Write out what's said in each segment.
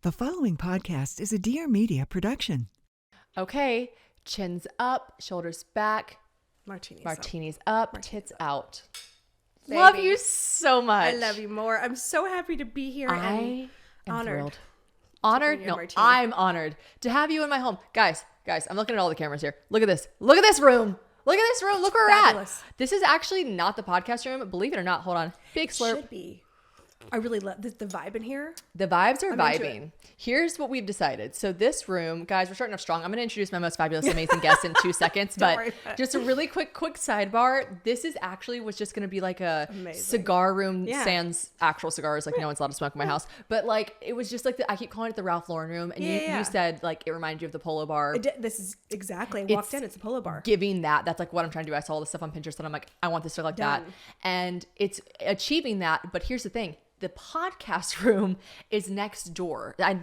The following podcast is a Dear Media production. Okay, chins up, shoulders back, martinis up, tits out. Baby. Love you so much. I love you more. I'm so happy to be here. I am honored. thrilled. Honored? No, I'm honored to have you in my home. Guys, I'm looking at all the cameras here. Look at this. Look at this room. Look at this room. Look where we're at. This is actually not the podcast room. Believe it or not. Hold on. Big slurp. Should be. I really love the vibe in here. The vibes are vibing. Here's what we've decided. So this room, guys, we're starting off strong. I'm going to introduce my most fabulous, amazing guest in 2 seconds. But just a really quick sidebar. This is actually was just going to be like a cigar room sans actual cigars. Like no one's allowed to smoke in my house. But like it was just like I keep calling it the Ralph Lauren room. And you said like it reminded you of the Polo Bar. This is exactly. I walked in. It's a Polo Bar. Giving that. That's like what I'm trying to do. I saw all this stuff on Pinterest and I'm like, I want this to look like that. And it's achieving that. But here's the thing. The podcast room is next door. I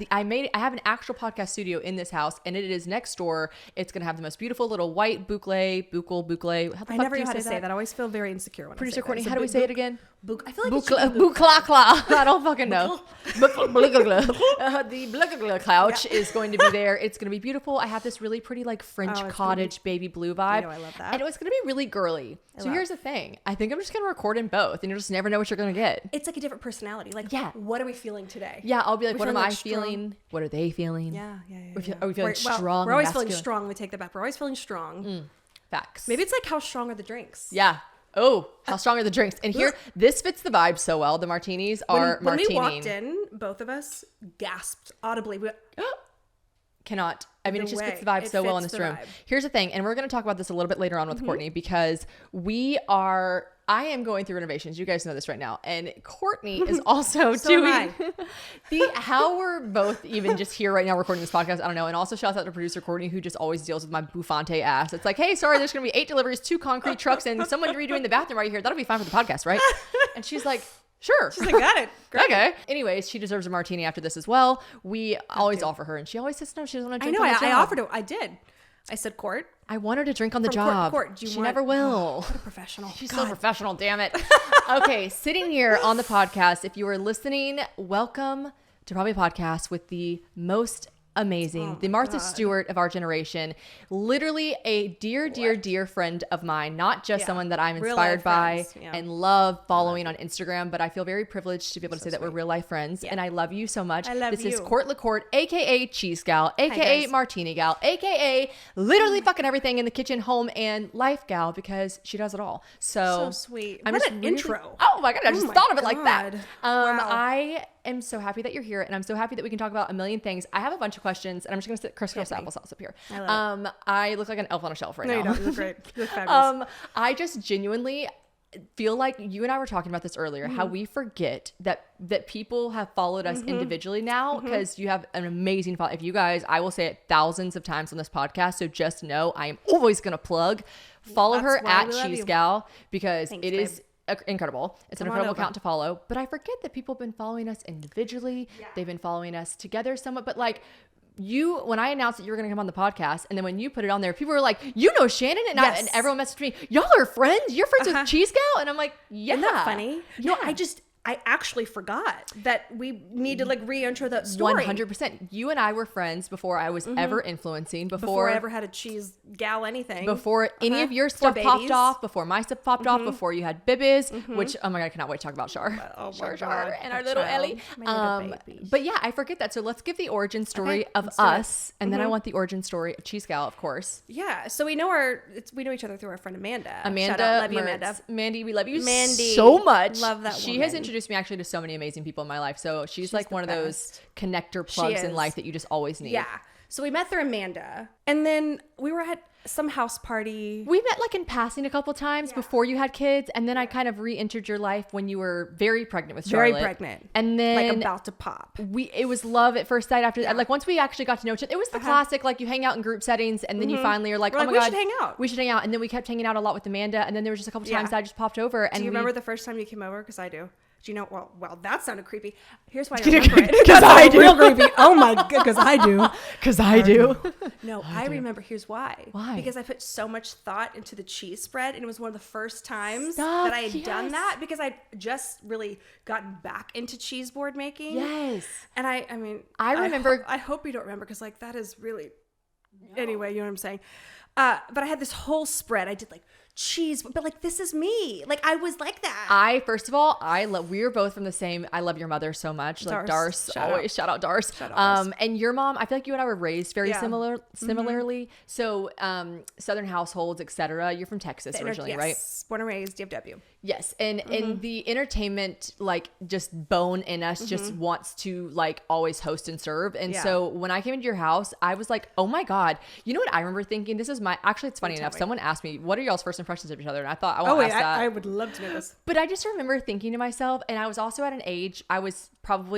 have an actual podcast studio in this house and it is next door. It's going to have the most beautiful little white boucle. I never know how to say that. I always feel very insecure when Producer I say Courtney, that. how do we say it again? I feel like Boucle. I don't fucking know. The Boucle couch is going to be there. It's going to be beautiful. I have this really pretty like French cottage baby blue vibe. I love that. And it was going to be really girly. So here's the thing. I think I'm just going to record in both and you'll just never know what you're going to get. It's like a different personality. Like, what are we feeling today? Yeah, I'll be like, what am I feeling? What are they feeling? Yeah. Are we feeling strong? We're always feeling strong. We take that back. We're always feeling strong. Facts. Maybe it's like how strong are the drinks? Yeah. Oh, how strong are the drinks? And here, this fits the vibe so well. The martinis are martini. When we walked in, both of us gasped audibly. Cannot. I mean, it just fits the vibe so well in this room. Here's the thing, and we're going to talk about this a little bit later on with Courtney because I am going through renovations. You guys know this right now. And Courtney is also doing how we're both even just here right now recording this podcast. I don't know. And also shouts out to producer Courtney who just always deals with my bouffante ass. It's like, hey, sorry, there's going to be 8 deliveries, 2 concrete trucks, and someone redoing the bathroom right here. That'll be fine for the podcast, right? And she's like, sure. She's like, got it. Great. Okay. Anyways, she deserves a martini after this as well. We always offer her, and she always says no. She doesn't want to drink. I know. I offered it. I did. I said, Court. I want her to drink on the job. She never will. What a professional. She's so professional. Damn it. Okay, sitting here on the podcast. If you are listening, welcome to Probably a Podcast with the most amazing, the Martha Stewart of our generation, literally a dear friend of mine, not just someone that I'm inspired by and love following on Instagram, but I feel very privileged to be able to say that we're real life friends and I love you so much. I love you. This is Cortney LaCorte, aka Cheese Gal, aka Martini Gal, aka literally fucking everything in the kitchen, home, and life gal because she does it all. So sweet. I'm what just an intro. Oh my God, I just thought of it like that. Wow. I am so happy that you're here and I'm so happy that we can talk about a million things. I have a bunch of questions and I'm just going to sit crisscross applesauce up here. I look like an elf on a shelf right now. You don't. You look great. You look fabulous. I just genuinely feel like you and I were talking about this earlier, how we forget that people have followed us individually now because you have an amazing follow. If you guys, I will say it thousands of times on this podcast, so just know I am always going to plug. Follow her at Cheese Gal because it is incredible. It's an incredible account to follow, but I forget that people have been following us individually. They've been following us together somewhat, but like when I announced that you were going to come on the podcast and then when you put it on there, people were like, you know Shannon? And, and everyone messaged me, y'all are friends? You're friends with Cheese Gal? And I'm like, yeah. Isn't that funny? Yeah. No, I actually forgot that we need to like re-intro that story. 100%. You and I were friends before I was ever influencing, before I ever had a cheese gal anything. Before any of your stuff popped off, before my stuff popped off, before you had bibbies, which, oh my God, I cannot wait to talk about Shar. Shar and our little Ellie. But yeah, I forget that. So let's give the origin story of us. And then I want the origin story of Cheese Gal, of course. Yeah. So we know each other through our friend Amanda. Shout out, love you, Amanda. Mandy, we love you Mandy, so much. Love that She woman. has introduced me actually to so many amazing people in my life. So she's like one of those connector plugs in life that you just always need. Yeah. So we met through Amanda and then we were at some house party. We met like in passing a couple times before you had kids. And then I kind of re-entered your life when you were very pregnant with Charlotte. Very pregnant. And then like about to pop. It was love at first sight after that. Like once we actually got to know each other, it was the classic, like you hang out in group settings and then you finally are like, oh my God. We should hang out. We should hang out. And then we kept hanging out a lot with Amanda. And then there was just a couple times that I just popped over. And do you remember the first time you came over? Because I do. Do you know? Well, that sounded creepy. Here's why I remember it. Because I do. Real creepy. Oh my Because I do. Because I do. No, I remember. Here's why. Why? Because I put so much thought into the cheese spread, and it was one of the first times Stop, that I had done yes. that because I just really gotten back into cheese board making. Yes. And I mean, I remember. I hope you don't remember because like that is really. Anyway, you know what I'm saying. But I had this whole spread. I did like cheese, but like this is me. Like I was like that. First of all, we were both from the same. I love your mother so much. Like Darce, always shout out Darce. And your mom, I feel like you and I were raised very similarly. So, Southern households, etc. You're from Texas originally, right? Born and raised DFW. Yes, and the entertainment, like just bone in us, just wants to like always host and serve. And so when I came into your house, I was like, oh my god, you know what I remember thinking? This is actually, it's funny enough. Someone asked me, what are y'all's first impressions of each other? And I thought, I won't ask that. I would love to know this. But I just remember thinking to myself, and I was also at an age, I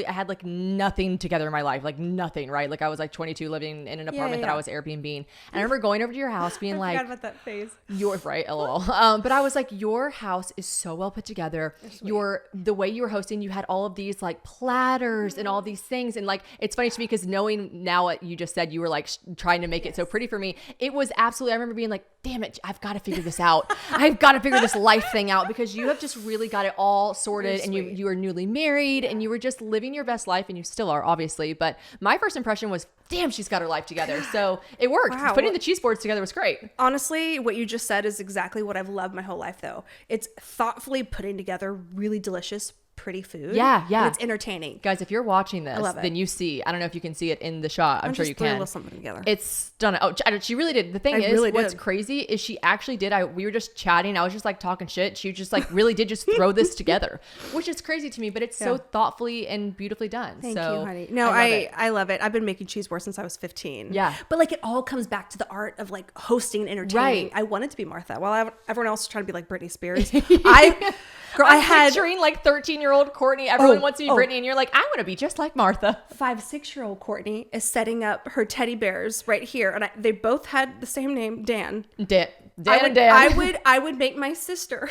had like nothing together in my life, like nothing, right? Like I was like 22 living in an apartment that I was Airbnb-ing. And I remember going over to your house being I forgot about that phase. You're right, lol. But I was like, your house is so well put together. The way you were hosting, you had all of these like platters and all these things. And like, it's funny to me because knowing now what you just said, you were like trying to make it so pretty for me. It was absolutely, I remember being like, damn it, I've got to figure this out. I've got to figure this life thing out because you have just really got it all sorted. And you were newly married and you were just living your best life, and you still are, obviously. But my first impression was, damn, she's got her life together. So it worked. Wow. Putting the cheese boards together was great. Honestly, what you just said is exactly what I've loved my whole life, though. It's thoughtfully putting together really delicious, pretty food. Yeah. And it's entertaining. Guys, if you're watching this, love it. then you see, I don't know if you can see it in the shot. I'm sure you threw a can. little something together. It's stunning. Oh, she really did. The thing I is, really what's did. crazy is she actually did. We were just chatting. I was just like talking shit. She just like really did just throw this together, which is crazy to me, but it's so thoughtfully and beautifully done. Thank so you, honey. No, I love it. I've been making cheese boards since I was 15. Yeah. But like it all comes back to the art of like hosting and entertaining. Right. I wanted to be Martha while everyone else was trying to be like Britney Spears. I had picturing like 13-year-old Cortney. Everyone wants to be Britney, and you're like, I want to be just like Martha. 5-6-year-old Cortney is setting up her teddy bears right here, and they both had the same name, Dan. Dan. I would make my sister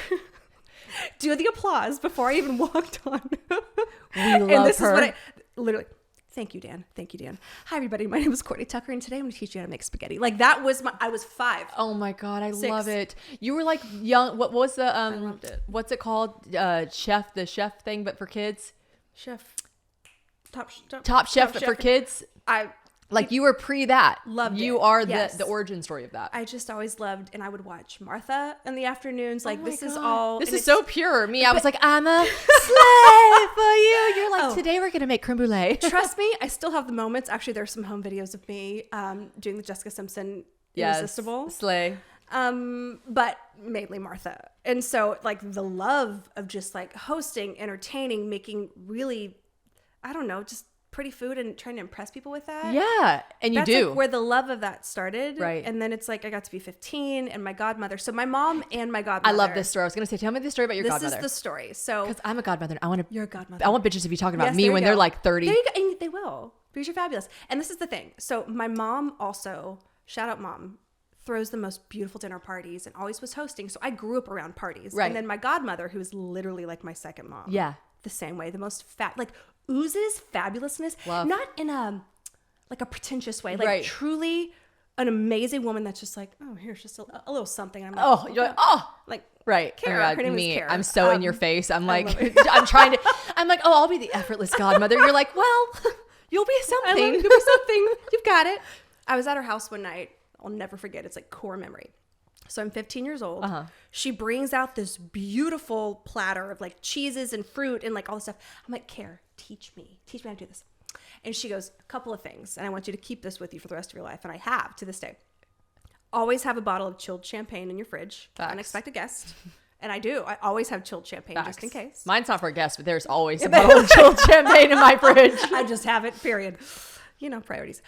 do the applause before I even walked on. We love this her. Is what I literally. Thank you, Dan. Thank you, Dan. Hi, everybody. My name is Courtney Tucker, and today I'm going to teach you how to make spaghetti. Like that was I was 5. Oh my god, I love it. You were like young. What was the I loved it. What's it called? The chef thing, but for kids. Top chef, but for kids. You were pre that. Loved you it. are Yes. the origin story of that. I just always loved, and I would watch Martha in the afternoons. Like this is God. all. This is so pure. I was like, I'm a slave for you. You're like, today we're gonna make creme brulee. Trust me, I still have the moments. Actually, there's some home videos of me doing the Jessica Simpson Irresistible. Slay. But mainly Martha. And so like the love of just like hosting, entertaining, making really, I don't know, just pretty food and trying to impress people with that. Yeah. And That's do. like where the love of that started. Right. And then it's like I got to be 15 and my godmother. So my mom and my godmother. I love this story. I was going to say, tell me the story about your godmother. This is the story. So because I'm a godmother. You're a godmother. I want bitches to be talking about Yes, me there when you they're go. like 30. There you go. And they will. Because you're fabulous. And this is the thing. So my mom also, shout out mom, throws the most beautiful dinner parties and always was hosting. So I grew up around parties. Right. And then my godmother, who is literally like my second mom. Yeah. The same way. The most like oozes fabulousness. Love. Not in a pretentious way. Like Right. truly an amazing woman that's just like, oh, here's just a little something. I'm like, Oh, you're like, oh. like Right. Kara. Oh my God, Her name me. is Kara. I'm so in your face. I'm like, love it. I'm like, oh, I'll be the effortless godmother. You're like, well, you'll be something. I love it. You'll be something. You've got it. I was at her house one night. I'll never forget. It's like core memory. So I'm 15 years old. Uh-huh. She brings out this beautiful platter of like cheeses and fruit and like all this stuff. I'm like, Kara, teach me how to do this. And she goes, a couple of things. And I want you to keep this with you for the rest of your life. And I have to this day. Always have a bottle of chilled champagne in your fridge. Facts. Unexpected guest. And I do. I always have chilled champagne Facts. just in case. Mine's not for a guest, but there's always a bottle of chilled champagne in my fridge. I just have it, period. You know, priorities.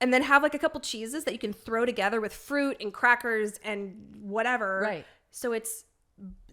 And then have like a couple cheeses that you can throw together with fruit and crackers and whatever. Right. So it's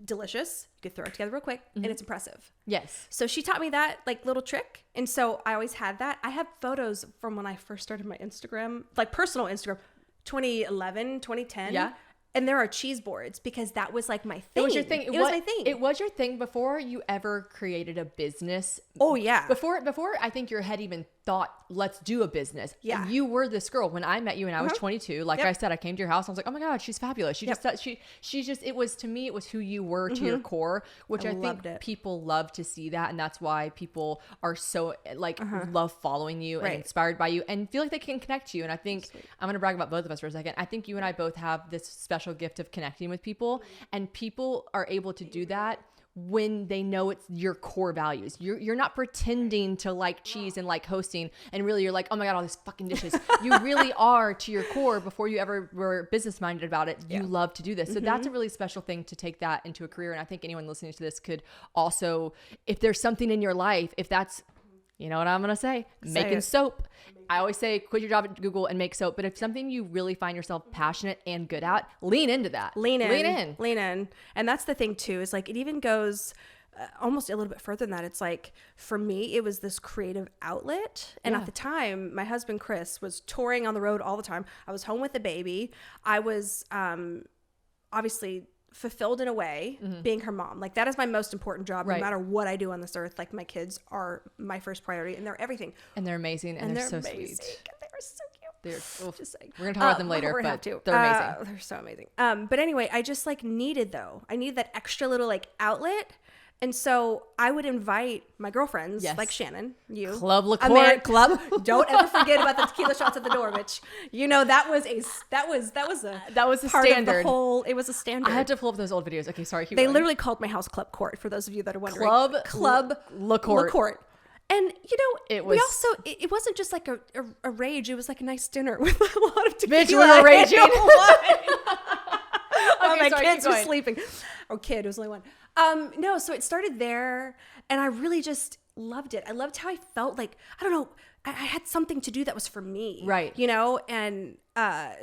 delicious. You can throw it together real quick and it's impressive. Yes. So she taught me that like little trick. And so I always had that. I have photos from when I first started my Instagram, like personal Instagram, 2011, 2010. Yeah. And there are cheese boards because that was like my thing. It was your thing. It was my thing. It was your thing before you ever created a business. Oh yeah. Before I think your head even thought, let's do a business. Yeah. And you were this girl when I met you and I was 22. Like I said, I came to your house. I was like, oh my God, she's fabulous. She just, she's just, it was, to me, it was who you were to your core, which I think people love to see that. And that's why people are so like, love following you and inspired by you and feel like they can connect to you. And I think I'm going to brag about both of us for a second. I think you and I both have this special gift of connecting with people, and people are able to do that when they know it's your core values. You're not pretending to like cheese and like hosting, and really you're like, oh my God, all these fucking dishes. You really are to your core, before you ever were business minded about it. You love to do this. So that's a really special thing to take that into a career. And I think anyone listening to this could also, if there's something in your life, if that's, you know what I'm going to say? Making soap. I always say quit your job at Google and make soap. But if something you really find yourself passionate and good at, lean into that. Lean in. And that's the thing too, is like, it even goes almost a little bit further than that. It's like, for me, it was this creative outlet. And at the time, my husband, Chris, was touring on the road all the time. I was home with the baby. I was obviously fulfilled in a way being her mom. Like, that is my most important job, no matter what I do on this earth. Like, my kids are my first priority, and they're everything, and they're amazing, and they're so amazing. sweet. They're so cute. Just saying. We're gonna talk about them later, but they're amazing. They're so amazing. But anyway, I just like needed that extra little like outlet. And so I would invite my girlfriends, like Shannon, you, Club LaCorte Club. Don't ever forget about the tequila shots at the door, bitch. You know, that was a part standard. Of the whole. It was a standard. I had to pull up those old videos. Okay, sorry. They literally called my house Club Court, for those of you that are wondering. Club LaCorte. And you know, it wasn't just like a rage. It was like a nice dinner with a lot of tequila. Bitch, we were raging. My kids were sleeping. Oh, kid, it was only one. No, so it started there, and I really just loved it. I loved how I felt like, I don't know, I had something to do that was for me. Right. You know, and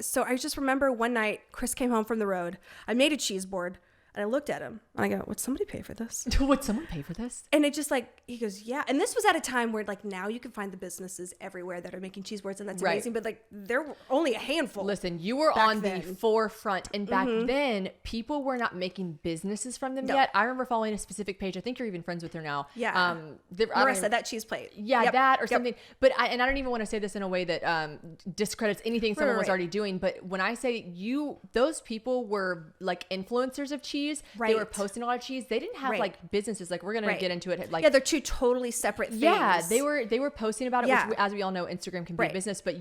so I just remember one night, Chris came home from the road. I made a cheese board. And I looked at him and I go, would somebody pay for this? Would someone pay for this? And it just like, he goes, yeah. And this was at a time where like now you can find the businesses everywhere that are making cheese boards, and that's amazing. But like there were only a handful. Listen, you were on the forefront. And back then, people were not making businesses from them yet. I remember following a specific page. I think you're even friends with her now. Yeah. Marissa, that cheese plate. Yeah, that or something. But I don't even want to say this in a way that discredits anything someone was already doing. But when I say those people were like influencers of cheese. They were posting a lot of cheese. They didn't have like businesses. Like, we're gonna get into it. Like, they're two totally separate things. Yeah, they were posting about it. Which, as we all know, Instagram can be a business. But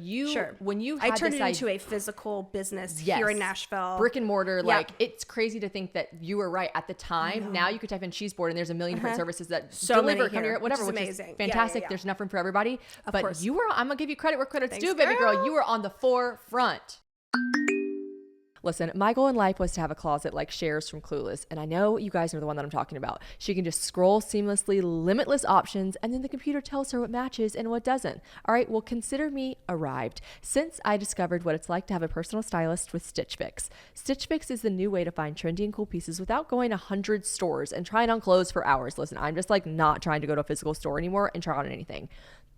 when you had turned it into a physical business here in Nashville, brick and mortar. Like, it's crazy to think that you were right at the time. Now you could type in cheese board, and there's a million different services that deliver, come here, whatever, which is amazing, fantastic. There's enough room for everybody. But you were. I'm gonna give you credit where credit's due, baby girl. You were on the forefront. Listen, my goal in life was to have a closet like Cher's from Clueless, and I know you guys know the one that I'm talking about. She can just scroll seamlessly, limitless options, and then the computer tells her what matches and what doesn't. All right, well, consider me arrived. Since I discovered what it's like to have a personal stylist with Stitch Fix. Stitch Fix is the new way to find trendy and cool pieces without going to 100 stores and trying on clothes for hours. Listen, I'm just like not trying to go to a physical store anymore and try on anything.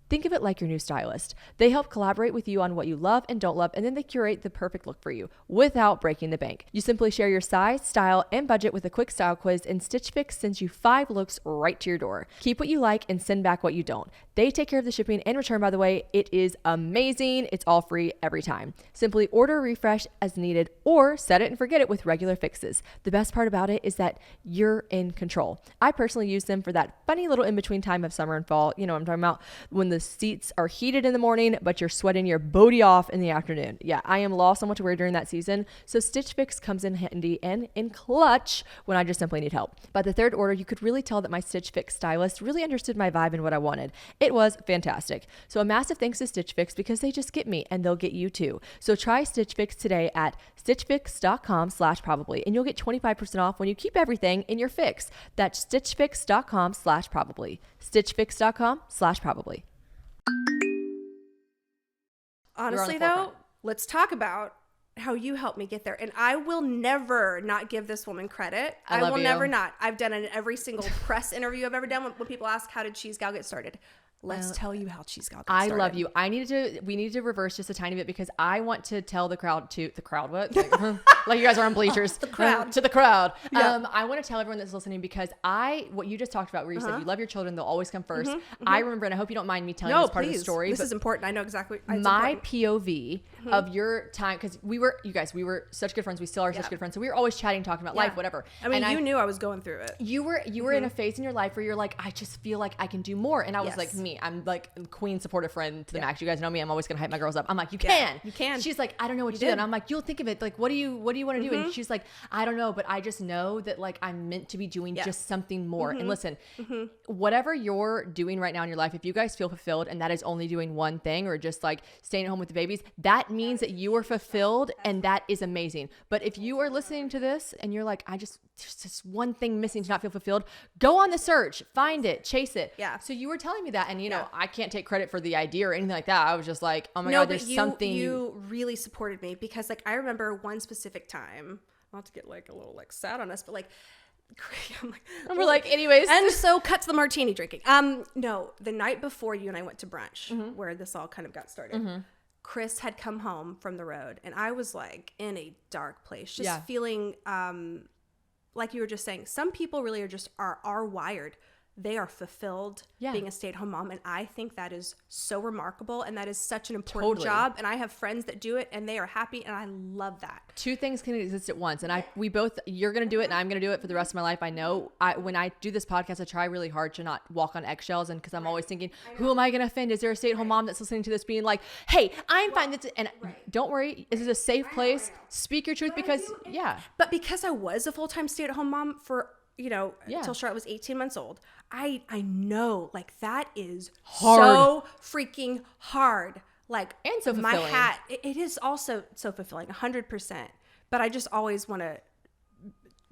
Think of it like your new stylist. They help collaborate with you on what you love and don't love, and then they curate the perfect look for you without breaking the bank. You simply share your size, style, and budget with a quick style quiz, and Stitch Fix sends you 5 looks right to your door. Keep what you like and send back what you don't. They take care of the shipping and return, by the way. It is amazing. It's all free every time. Simply order a refresh as needed or set it and forget it with regular fixes. The best part about it is that you're in control. I personally use them for that funny little in-between time of summer and fall. You know what I'm talking about? When the seats are heated in the morning, but you're sweating your booty off in the afternoon. Yeah, I am lost on what to wear during that season. So Stitch Fix comes in handy and in clutch when I just simply need help. By the third order, you could really tell that my Stitch Fix stylist really understood my vibe and what I wanted. It was fantastic. So a massive thanks to Stitch Fix, because they just get me and they'll get you too. So try Stitch Fix today at stitchfix.com/probably, and you'll get 25% off when you keep everything in your fix. That's stitchfix.com/probably. stitchfix.com/probably. Honestly though, let's talk about how you helped me get there. And I will never not give this woman credit. I will never not. I've done it in every single press interview I've ever done when people ask, how did Cheese Gal get started? Let's tell you how cheese got I started. love you. We needed to reverse just a tiny bit because I want to tell the crowd what? Like you guys are on bleachers. The crowd. To the crowd. Yeah. I want to tell everyone that's listening because what you just talked about where you said you love your children, they'll always come 1st. I remember, and I hope you don't mind me telling this part of the story. This is important. I know exactly. It's my important. POV of your time, because we were such good friends. We still are such good friends. So we were always chatting, talking about life, whatever. I mean, you knew I was going through it. You were in a phase in your life where you're like, I just feel like I can do more. And I was like, I'm like queen supportive friend to the max. You guys know me. I'm always going to hype my girls up. I'm like, you can. You can. She's like, I don't know what to do. And I'm like, you'll think of it. Like, what do you want to do? And she's like, I don't know, but I just know that like I'm meant to be doing just something more. And listen, whatever you're doing right now in your life, if you guys feel fulfilled and that is only doing one thing or just like staying at home with the babies, that means that you are fulfilled and that is amazing. But if you are listening to this and you're like, there's just one thing missing to not feel fulfilled, go on the search, find it, chase it. Yeah. So you were telling me that, and you know, I can't take credit for the idea or anything like that. I was just like, oh my God, there's something. You really supported me because like I remember one specific time, not to get like a little like sad on us, but like we're like, anyways. And so cut to the martini drinking. No, the night before you and I went to brunch, where this all kind of got started. Chris had come home from the road, and I was like in a dark place, just feeling like you were just saying. Some people really are wired. They are fulfilled being a stay-at-home mom, and I think that is so remarkable, and that is such an important job. And I have friends that do it, and they are happy, and I love that. Two things can exist at once, and you're gonna do it, and I'm gonna do it for the rest of my life. I know. When I do this podcast, I try really hard to not walk on eggshells, and because I'm always thinking, who am I gonna offend? Is there a stay-at-home mom that's listening to this, being like, "Hey, I'm fine," and don't worry, this is a safe place. Speak your truth, because But because I was a full-time stay-at-home mom for until Charlotte was 18 months old, I know like that is hard. So freaking hard. Like, and so my fulfilling. hat, it is also so fulfilling, 100%. But I just always want to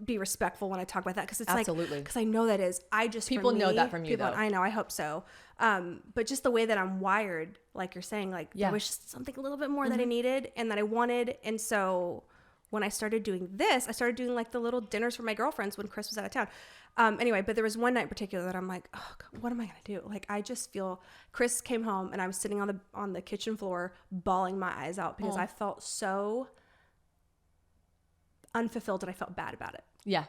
be respectful when I talk about that, because it's absolutely, because I know that is. People know that from you, though. I know. I hope so. But just the way that I'm wired, like you're saying, like there was just something a little bit more that I needed and that I wanted, and so. When I started doing this, I started doing like the little dinners for my girlfriends when Chris was out of town. Anyway, but there was one night in particular that I'm like, oh God, what am I going to do? Like, I just feel Chris came home and I was sitting on the kitchen floor bawling my eyes out because I felt so unfulfilled and I felt bad about it. Yeah.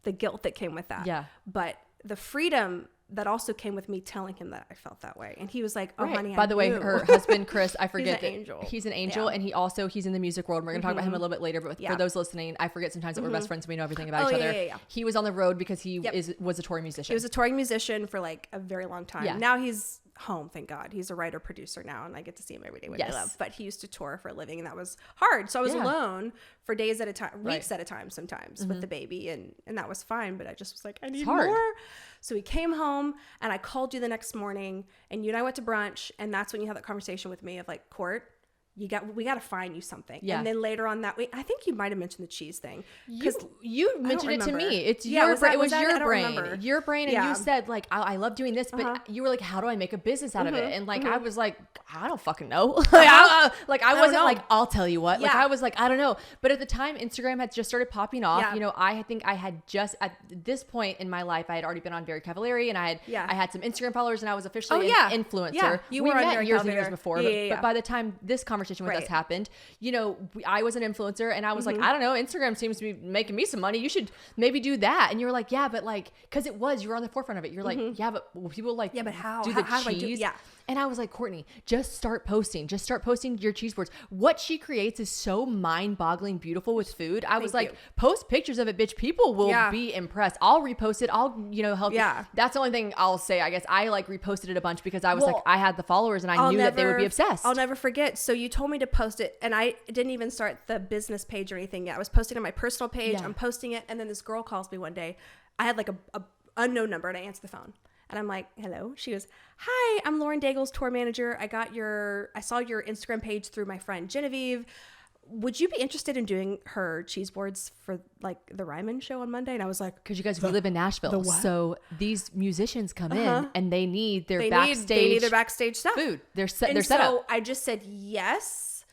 The guilt that came with that. Yeah. But the freedom that also came with me telling him that I felt that way. And he was like, oh, honey, By the way, her husband, Chris, I forget he's an angel. And he's in the music world. We're going to talk about him a little bit later. But for those listening, I forget sometimes that we're best friends and we know everything about each other. Yeah. He was on the road because he was a touring musician. He was a touring musician for like a very long time. Yeah. Now he's home, thank God. He's a writer producer now, and I get to see him every day, which I love. But he used to tour for a living, and that was hard. So I was alone for days at a time, weeks at a time sometimes with the baby, and that was fine. But I just was like, I need more. So he came home, and I called you the next morning, and you and I went to brunch, and that's when you had that conversation with me of like, Court, we got to find you something. And then later on that week, I think you might have mentioned the cheese thing. Because you mentioned it to me. It's your brain. It was your brain. Your brain. And you said like, I love doing this, but you were like, how do I make a business out of it? And like, I was like, I don't fucking know. I wasn't like, I'll tell you what. Like I was like, I don't know. But at the time, Instagram had just started popping off. Yeah. You know, I think I had just at this point in my life, I had already been on Very Cavallari, and I had some Instagram followers, and I was officially an influencer. Yeah. You we were on met Very years Cavallari. and years before. But by the time this conversation with us happened, you know, I was an influencer, and I was like, I don't know, Instagram seems to be making me some money. You should maybe do that. And you were like, yeah, but like, because you were on the forefront of it. You're like, yeah, but people like, but how? Do the how cheese? do I do? Yeah. And I was like, Cortney, just start posting your cheese boards. What she creates is so mind-boggling beautiful with food. I was like, post pictures of it, bitch. People will be impressed. I'll repost it. I'll, help. Yeah. That's the only thing I'll say. I guess I like reposted it a bunch because I was like, I had the followers and I knew that they would be obsessed. I'll never forget. So you told me to post it, and I didn't even start the business page or anything yet. I was posting on my personal page. I'm posting it, and then this girl calls me one day. I had like a unknown number, and I answered the phone. And I'm like, hello. She goes, hi, I'm Lauren Daigle's tour manager. I saw your Instagram page through my friend Genevieve. Would you be interested in doing her cheese boards for like the Ryman show on Monday? And I was like, because you guys, we live in Nashville. So these musicians come in and they need their backstage stuff. Food. They're set so up. I just said yes.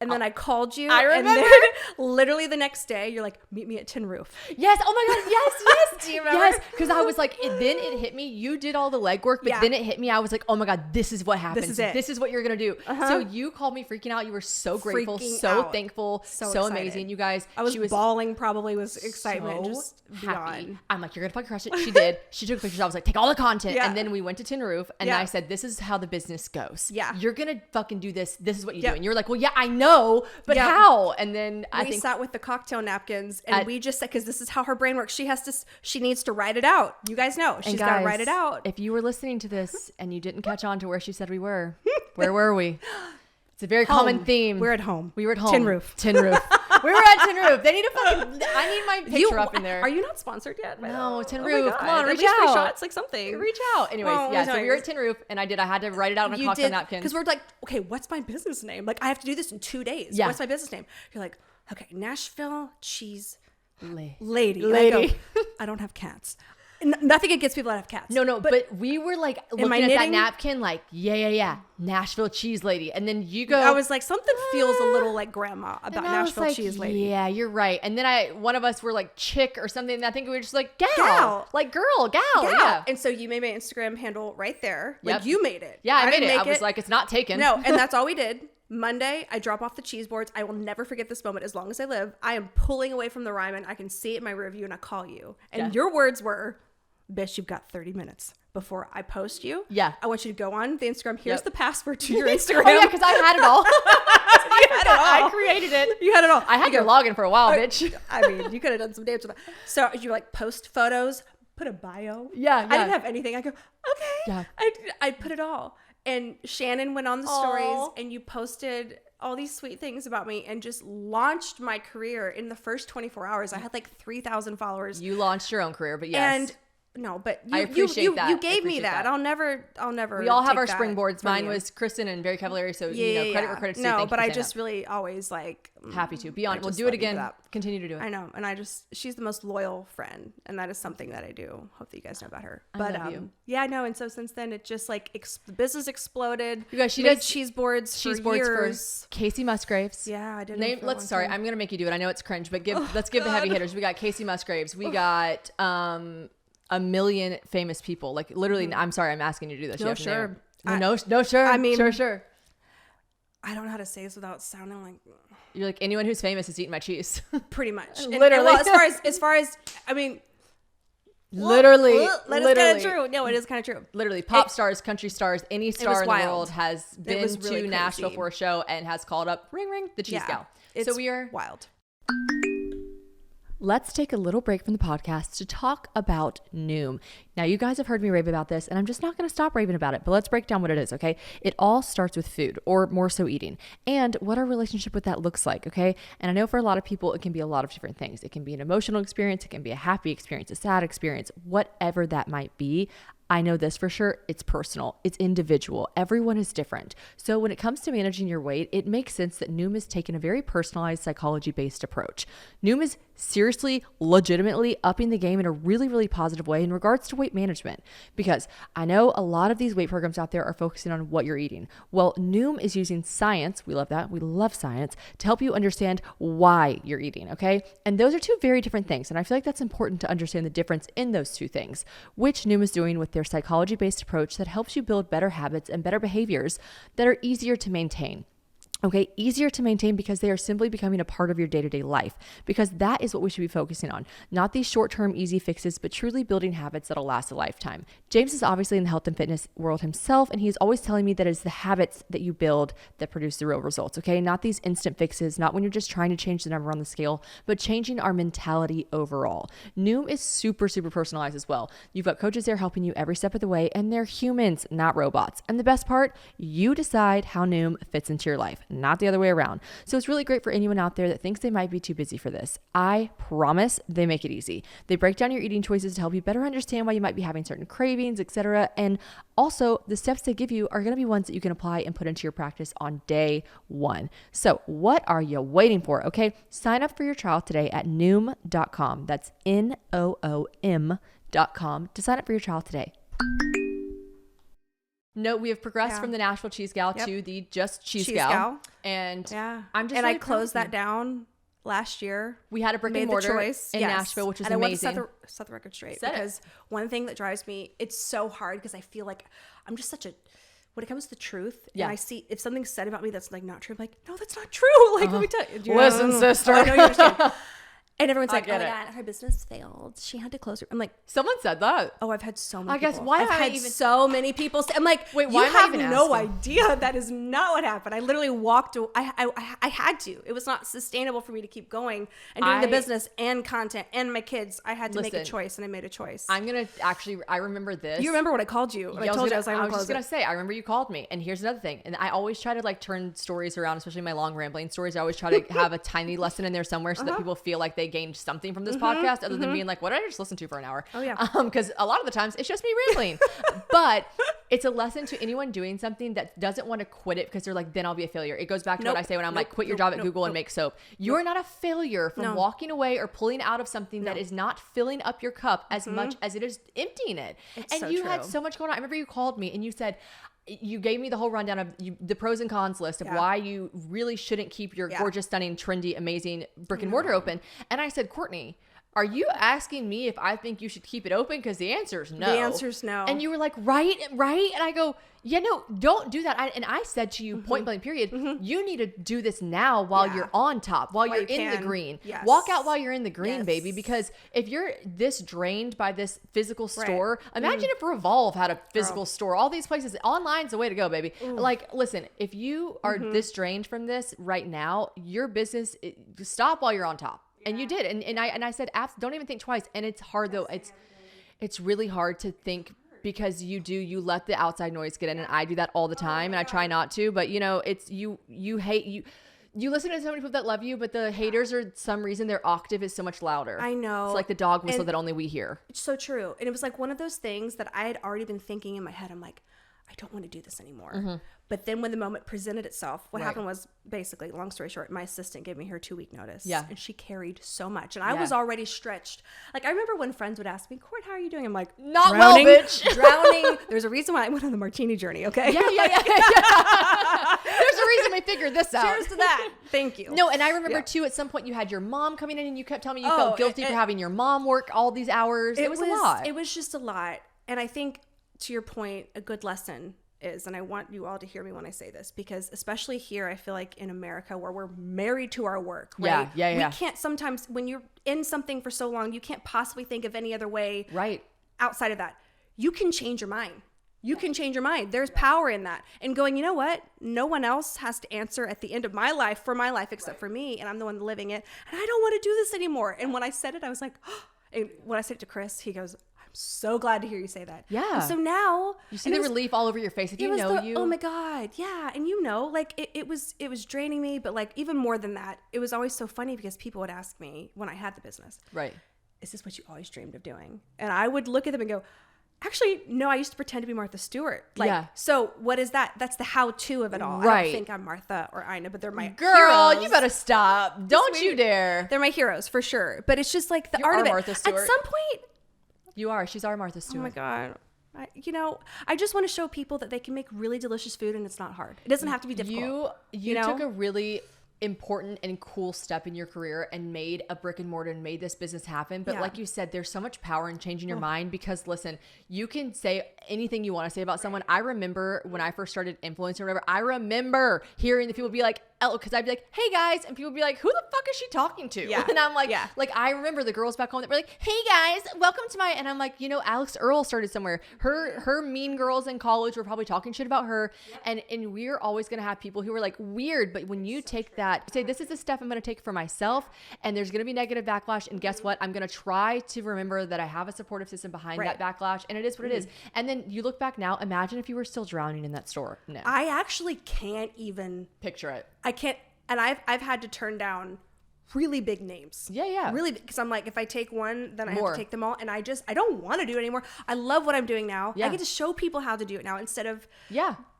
And then I called you. I remember. And then literally the next day, you're like, meet me at Tin Roof. Yes. Oh my God. Yes. Do you remember? Yes. Because I was like, then it hit me. You did all the legwork, but then it hit me. I was like, oh my God, this is what happens. This is it. This is what you're going to do. So you called me freaking out. You were so grateful, so thankful, so amazing. You guys. I was bawling probably with excitement. So just happy. beyond. I'm like, you're going to fucking crush it. She did. She took pictures. I was like, take all the content. Yeah. And then we went to Tin Roof and I said, this is how the business goes. Yeah. You're going to fucking do this. This is what you do. And you're like, well, yeah, I know, but how? And then I think sat with the cocktail napkins and we just said, because this is how her brain works. She needs to write it out. You guys know she's got to write it out. If you were listening to this and you didn't catch on to where she said we were, where were we? It's a very common theme. We're at home. We were at home. Tin Roof. Tin Roof. We were at Tin Roof. They need to fucking. I need my picture up in there. Are you not sponsored yet? No, Tin Roof. Come on, at reach least out. free shots, like something. Reach out. Anyways, so we were at Tin Roof, and I had to write it out on a cocktail napkin. Because we're like, okay, what's my business name? Like, I have to do this in 2 days. Yeah. What's my business name? You're like, okay, Nashville cheese lady. Lady. I don't have cats. Nothing against people that have cats. No, but we were like looking at knitting? that napkin, like, yeah, Nashville cheese lady. And then you go, I was like, something feels a little like grandma about and I was Nashville like, cheese lady. Yeah, you're right. And then one of us were like chick or something. And I think we were just like gal. Like girl, gal. Yeah. And so you made my Instagram handle right there. Like Yep. you made it. Yeah, I made didn't it. make I was like, it's not taken. No, and that's all we did. Monday, I drop off the cheese boards. I will never forget this moment as long as I live. I am pulling away from the Ryman. I can see it in my rear view and I call you. And your words were, bitch, you've got 30 minutes before I post you. Yeah. I want you to go on the Instagram. Here's the password to your Instagram. Oh, yeah, because I had it all. I created it. You had it all. I had your login for a while, bitch. I mean, you could have done some damage with that. So you like post photos, put a bio. Yeah. I didn't have anything. I go, okay. Yeah. I put it all. And Shannon went on the stories and you posted all these sweet things about me and just launched my career in the first 24 hours. I had like 3,000 followers. You launched your own career, but yes. And no, but I appreciate that. You gave me that. I'll never. We all have take our that springboards. from Mine you. was Kristen and Very Cavalieri. So, Yeah, credit where credit's due. No, Thank but you I for just saying really always like. that. Happy to. Be on. We'll just do it love you for again. that. Continue to do it. I know. And she's the most loyal friend. And that is something that I do. Hope that you guys know about her. I But love you. yeah, I know. And so since then, it just like the business exploded. You guys, she made does cheese boards for years. for Casey Musgraves. Yeah, I did. I'm going to make you do it. I know it's cringe, but let's give the heavy hitters. We got Casey Musgraves. We got a million famous people. Like literally, I'm sorry, I'm asking you to do this. No, sure. No, sure. I mean, sure. I don't know how to say this without sounding like. You're like, anyone who's famous is eating my cheese. Pretty much. Literally. Well, as far as I mean. Literally. That is kind of true. No, it is kind of true. Literally, pop stars, country stars, any star in the wild. world has been was to really Nashville crazy. for a show and has called up, ring, the cheese gal. So we are wild. Let's take a little break from the podcast to talk about Noom. Now, you guys have heard me rave about this, and I'm just not going to stop raving about it, but let's break down what it is, okay? It all starts with food, or more so eating, and what our relationship with that looks like, okay? And I know for a lot of people, it can be a lot of different things. It can be an emotional experience, it can be a happy experience, a sad experience, whatever that might be. I know this for sure. It's personal. It's individual. Everyone is different. So when it comes to managing your weight, it makes sense that Noom has taken a very personalized psychology-based approach. Noom is seriously, legitimately upping the game in a really, really positive way in regards to weight management. Because I know a lot of these weight programs out there are focusing on what you're eating. Well, Noom is using science, we love that, we love science, to help you understand why you're eating, okay? And those are two very different things. And I feel like that's important to understand the difference in those two things, which Noom is doing with their psychology-based approach that helps you build better habits and better behaviors that are easier to maintain. Okay, easier to maintain because they are simply becoming a part of your day-to-day life, because that is what we should be focusing on. Not these short-term easy fixes, but truly building habits that'll last a lifetime. James is obviously in the health and fitness world himself, and he's always telling me that it's the habits that you build that produce the real results, okay? Not these instant fixes, not when you're just trying to change the number on the scale, but changing our mentality overall. Noom is super, super personalized as well. You've got coaches there helping you every step of the way, and they're humans, not robots. And the best part, you decide how Noom fits into your life, not the other way around. So it's really great for anyone out there that thinks they might be too busy for this. I promise they make it easy. They break down your eating choices to help you better understand why you might be having certain cravings, etc. And also the steps they give you are going to be ones that you can apply and put into your practice on day one. So what are you waiting for? Okay, sign up for your trial today at Noom.com. That's Noom.com to sign up for your trial today. No, we have progressed from the Nashville Cheese Gal to the Just Cheese Gal. And Yeah. I'm just and really I proud closed of you. that down last year. We had a brick and Made the mortar choice. in Yes. Nashville, which was and amazing. I want to set the record straight Set it. because one thing that drives me, it's so hard because I feel like I'm just such a, when it comes to truth, Yeah. and I see if something's said about me that's like not true, I'm like, no, that's not true. Like, let me tell you. Listen, sister. Oh, I know you understand. And everyone's like, oh get my it. God, her business failed. She had to close her. I'm like, Someone said that. oh, I've had so many I guess people. why I've am I had even- so many people say, I'm like, Wait, you why am I have even no asking? idea. That is not what happened. I literally walked away. I had to. It was not sustainable for me to keep going and doing the business and content and my kids. I had to make a choice, and I made a choice. I'm going to actually, I remember this. You remember when I called you? When I told you I was like, I was just going to say, I remember you called me. And here's another thing. And I always try to like turn stories around, especially my long rambling stories. I always try to have a tiny lesson in there somewhere so that people feel like they gained something from this podcast other than being like, what did I just listen to for an hour? Oh, yeah. Because a lot of the times it's just me rambling. But it's a lesson to anyone doing something that doesn't want to quit it because they're like, then I'll be a failure. It goes back to what I say when I'm like, quit your job at Google and make soap. You are not a failure from walking away or pulling out of something that is not filling up your cup as much as it is emptying it. It's so you had true. so much going on. I remember you called me and you said, you gave me the whole rundown of the pros and cons list of why you really shouldn't keep your gorgeous, stunning, trendy, amazing brick and mortar open. And I said, Cortney, are you asking me if I think you should keep it open? Because the answer is no. The answer is no. And you were like, right. And I go, yeah, no, don't do that. And I said to you, point blank period, you need to do this now while you're on top, while you're in the green. Yes. Walk out while you're in the green, Yes. baby. Because if you're this drained by this physical store, imagine if Revolve had a physical store. All these places, online's the way to go, baby. Like, listen, if you are this drained from this right now, your business, stop while you're on top. And you did. And I said, don't even think twice. And it's hard though. It's really hard to think because you let the outside noise get in. And I do that all the time. And I try not to, but it's you hate you listen to so many people that love you, but the haters are some reason their octave is so much louder. I know. It's like the dog whistle And that only we hear. It's so true. And it was like one of those things that I had already been thinking in my head. I'm like, I don't want to do this anymore. But then when the moment presented itself, what happened was basically, long story short, my assistant gave me her 2-week notice. Yeah. And she carried so much. And I was already stretched. Like, I remember when friends would ask me, Court, how are you doing? I'm like, not drowning, well, bitch. Drowning. There's a reason why I went on the martini journey, okay? Yeah. There's a reason we figured this out. Cheers to that. Thank you. No, and I remember too, at some point you had your mom coming in and you kept telling me you felt guilty for having your mom work all these hours. It was a lot. It was just a lot. And I think, to your point, a good lesson is, and I want you all to hear me when I say this, because especially here, I feel like in America where we're married to our work, right? Yeah. We can't sometimes, when you're in something for so long, you can't possibly think of any other way outside of that. You can change your mind. You can change your mind. There's power in that. And going, you know what? No one else has to answer at the end of my life for my life except for me. And I'm the one living it. And I don't want to do this anymore. And when I said it, I was like, oh. And when I said it to Chris, he goes, so glad to hear you say that. Yeah. And so now you see the relief all over your face. If you know you. Oh my God. Yeah. And like it was draining me, but like even more than that, it was always so funny because people would ask me when I had the business, right, is this what you always dreamed of doing? And I would look at them and go, actually, no, I used to pretend to be Martha Stewart. Like, so what is that? That's the how-to of it all. Right. I don't think I'm Martha or Ina, but they're my girl. heroes. You better stop. Don't you dare. They're my heroes for sure. But it's just like the you art of it. Martha Stewart. At some point, you are. She's our Martha Stewart. Oh my God. I just want to show people that they can make really delicious food and it's not hard. It doesn't have to be difficult. You took a really important and cool step in your career and made a brick and mortar and made this business happen. But like you said, there's so much power in changing your mind because listen, you can say anything you want to say about someone. I remember when I first started influencing or whatever, I remember hearing the people be like, because I'd be like, hey guys, and people would be like, who the fuck is she talking to? Yeah. And I'm like, like I remember the girls back home that were like, hey guys, welcome to my, and I'm like, Alex Earl started somewhere. Her mean girls in college were probably talking shit about her. And we're always going to have people who are like weird, but when you take that, say, this is the step I'm going to take for myself, and there's going to be negative backlash, and guess what? I'm going to try to remember that I have a supportive system behind that backlash, and it is what it is. And then you look back now, imagine if you were still drowning in that store. No. I actually can't even picture it. I can't, and I've had to turn down really big names. Yeah. Really, because I'm like, if I take one, then I have to take them all, and I don't want to do it anymore. I love what I'm doing now. I get to show people how to do it now instead of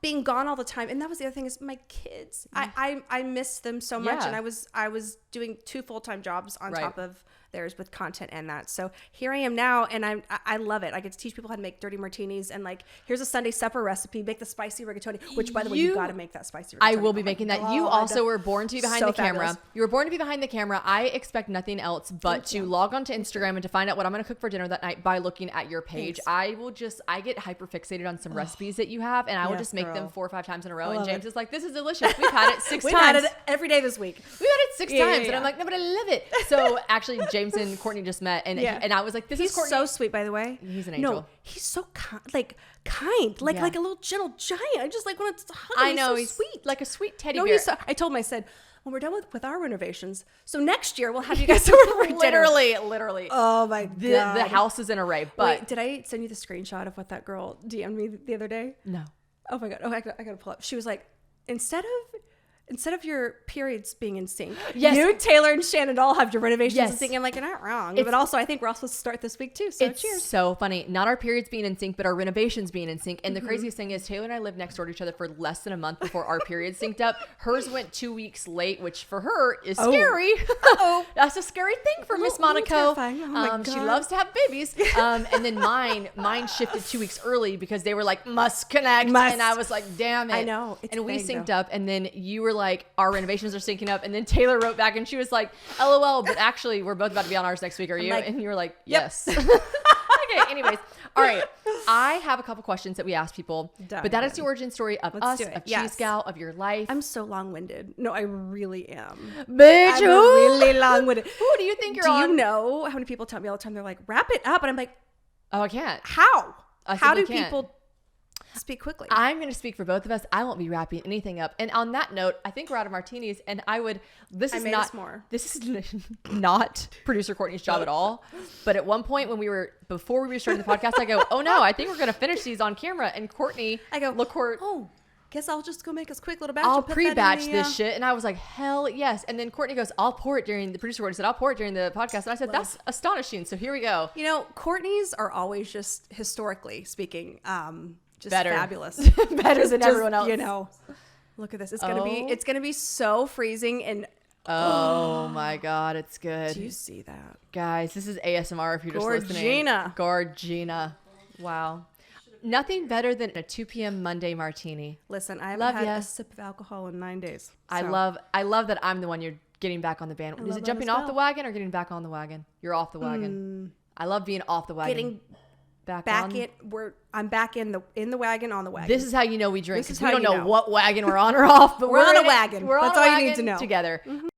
being gone all the time. And that was the other thing is my kids. I miss them so much. Yeah. And I was doing 2 full-time jobs on top of theirs with content and that. So here I am now, and I love it. I get to teach people how to make dirty martinis, and like, here's a Sunday supper recipe. Make the spicy rigatoni, which by the way, you got to make that spicy rigatoni. I will be making that. You also were born to be behind the camera. Fabulous. You were born to be behind the camera. I expect nothing else but to log onto Instagram and to find out what I'm going to cook for dinner that night by looking at your page. Thanks. I get hyper fixated on some recipes that you have, and I will just make them 4 or 5 times in a row. And James is like, this is delicious. We've had it 6 times. We've had it every day this week. We've had it 6 times. And I'm like, no, but I love it. So actually, James and Courtney just met, and I was like, this is Courtney. He's so sweet, by the way. He's an angel. No, he's so kind, like a little gentle giant. I just like want to hug him. I know, he's so sweet, like a sweet teddy bear. I told him, I said, when we're done with our renovations, so next year we'll have you guys over for dinner. Literally. Oh my God. The house is in array. But wait, did I send you the screenshot of what that girl DM'd me the other day? No. Oh my God. Oh, I gotta pull up. She was like, instead of your periods being in sync, you, Taylor, and Shannon all have your renovations in sync. I'm like, you're not wrong. But also, I think we're all supposed to start this week too. So it's cheers. So funny. Not our periods being in sync, but our renovations being in sync. And the craziest thing is Taylor and I lived next door to each other for less than a month before our periods synced up. Hers went 2 weeks late, which for her is scary. That's a scary thing for Miss Monaco. Oh my God. She loves to have babies. And then mine shifted 2 weeks early because they were like, must connect. And I was like, damn it. I know. And we synced up. And then you were like, our renovations are syncing up, and then Taylor wrote back and she was like, LOL, but actually we're both about to be on ours next week, are you? Like, and you were like, yes. Okay, anyways, all right, I have a couple questions that we ask people, but that is the origin story of us, of Cheese Gal, of your life. I'm so long-winded. No, I really am. Bitch, I'm really long-winded. Who do you think you're on? Do you know how many people tell me all the time, they're like, wrap it up, and I'm like, oh, I can't. How? How do can't. people speak quickly? I'm going to speak for both of us. I won't be wrapping anything up. And on that note, I think we're out of martinis, and this is not producer Courtney's job at all. But at one point before we were starting the podcast, I go, oh no, I think we're going to finish these on camera. And Cortney LaCorte, guess I'll just go make us quick little batch. I'll pre-batch this shit. And I was like, hell yes. And then Courtney goes, I'll pour it during the podcast. And I said, that's astonishing. So here we go. You know, Courtney's are always just historically speaking, just better. Fabulous. Better than everyone else. You know, look at this. It's gonna be so freezing and oh my God, it's good. Do you see that? Guys, this is ASMR if you're just listening. Gorgina. Wow. Nothing better than a 2 p.m. Monday martini. Listen, I haven't had a sip of alcohol in 9 days. So. I love that I'm the one you're getting back on the band. Is it jumping off the wagon or getting back on the wagon? You're off the wagon. I love being off the wagon. Getting I'm back in the wagon, on the wagon. This is how you know we drink. This is we how don't you know what wagon we're on or off, but we're on a wagon. That's all you need to know. Together. Mm-hmm.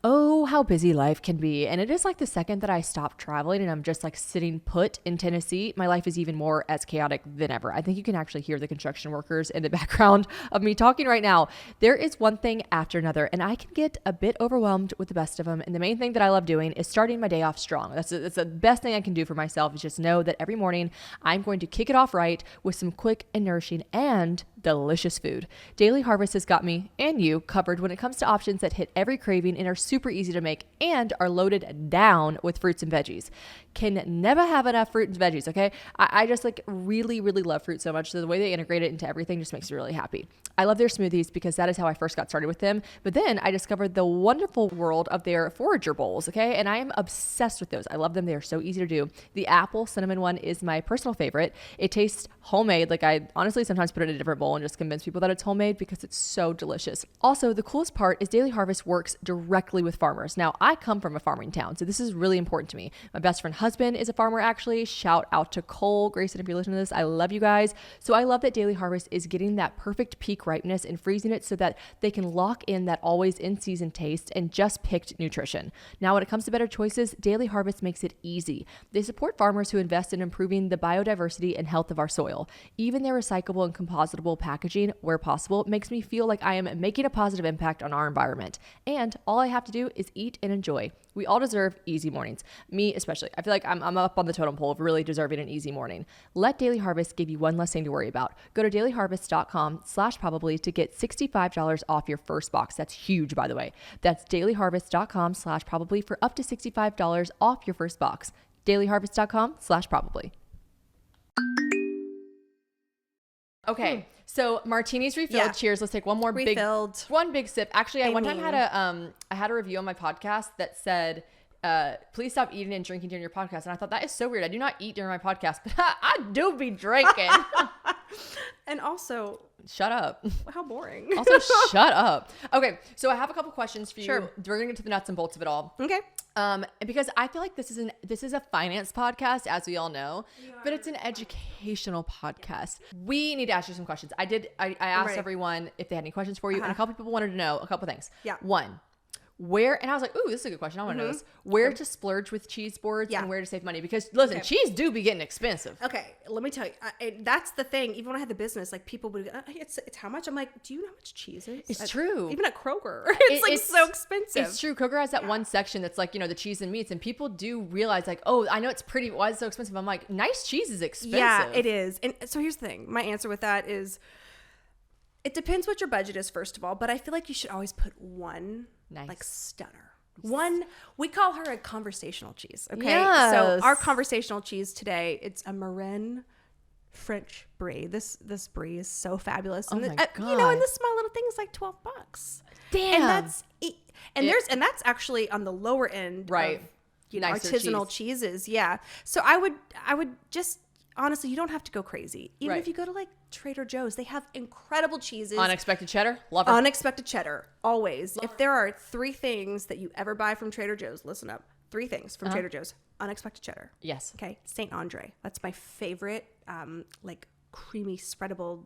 Oh, how busy life can be. And it is like the second that I stop traveling and I'm just like sitting put in Tennessee, my life is even more as chaotic than ever. I think you can actually hear the construction workers in the background of me talking right now. There is one thing after another, and I can get a bit overwhelmed with the best of them. And the main thing that I love doing is starting my day off strong. That's the best thing I can do for myself, is just know that every morning I'm going to kick it off right with some quick and nourishing and delicious food. Daily Harvest has got me and you covered when it comes to options that hit every craving and are super easy to make and are loaded down with fruits and veggies. Can never have enough fruit and veggies, okay? I just like really, really love fruit so much. So the way they integrate it into everything just makes me really happy. I love their smoothies because that is how I first got started with them. But then I discovered the wonderful world of their forager bowls, okay? And I am obsessed with those. I love them. They are so easy to do. The apple cinnamon one is my personal favorite. It tastes homemade. Like I honestly sometimes put it in a different bowl and just convince people that it's homemade because it's so delicious. Also, the coolest part is Daily Harvest works directly with farmers. Now, I come from a farming town, so this is really important to me. My best friend husband is a farmer, actually. Shout out to Cole. Grayson, if you're listening to this, I love you guys. So I love that Daily Harvest is getting that perfect peak ripeness and freezing it so that they can lock in that always in-season taste and just picked nutrition. Now, when it comes to better choices, Daily Harvest makes it easy. They support farmers who invest in improving the biodiversity and health of our soil. Even their recyclable and compostable packaging, where possible, makes me feel like I am making a positive impact on our environment. And all I have to do is eat and enjoy. We all deserve easy mornings. Me especially. I feel like I'm up on the totem pole of really deserving an easy morning. Let Daily Harvest give you one less thing to worry about. Go to dailyharvest.com/probably to get $65 off your first box. That's huge, by the way. That's dailyharvest.com/probably for up to $65 off your first box. dailyharvest.com/probably. Okay, so martinis refilled. Yeah. Cheers. Let's take one more Refilled. one big sip. Actually, I one time had I had a review on my podcast that said, please stop eating and drinking during your podcast. And I thought, that is so weird. I do not eat during my podcast, but I do be drinking. And also, Shut up. how boring. Also, shut up. Okay, so I have a couple questions for you. Sure. We're gonna get to the nuts and bolts of it all. Okay. Because I feel like this is a finance podcast, as we all know, but it's an educational podcast. We need to ask you some questions. I asked ready. everyone if they had any questions for you, and a couple people wanted to know a couple things. Yeah. One, where, and I was like, ooh, this is a good question. I want to know this. Where to splurge with cheese boards and where to save money? Because listen, cheese do be getting expensive. Okay, let me tell you. That's the thing. Even when I had the business, like people would, it's how much? I'm like, do you know how much cheese is? It's true. Even at Kroger, it's so expensive. It's true. Kroger has that one section that's like, the cheese and meats, and people do realize like, oh, I know it's pretty. Why is it so expensive? I'm like, nice cheese is expensive. Yeah, it is. And so here's the thing. My answer with that is, it depends what your budget is, first of all, but I feel like you should always put one like stunner. One, we call her a conversational cheese. Okay. Yes. So our conversational cheese today, it's a Marennes French brie. This brie is so fabulous. Oh And my God. and this small little thing is like $12. Damn. And that's actually on the lower end, Right. Of, Nicer artisanal cheeses. Yeah. So I would just, honestly, you don't have to go crazy. Even if you go to like Trader Joe's, they have incredible cheeses. Unexpected cheddar, love her. Unexpected cheddar, always. If there are 3 things that you ever buy from Trader Joe's, listen up. 3 things from Trader Joe's. Unexpected cheddar. Yes. Okay. Saint Andre. That's my favorite, like creamy, spreadable,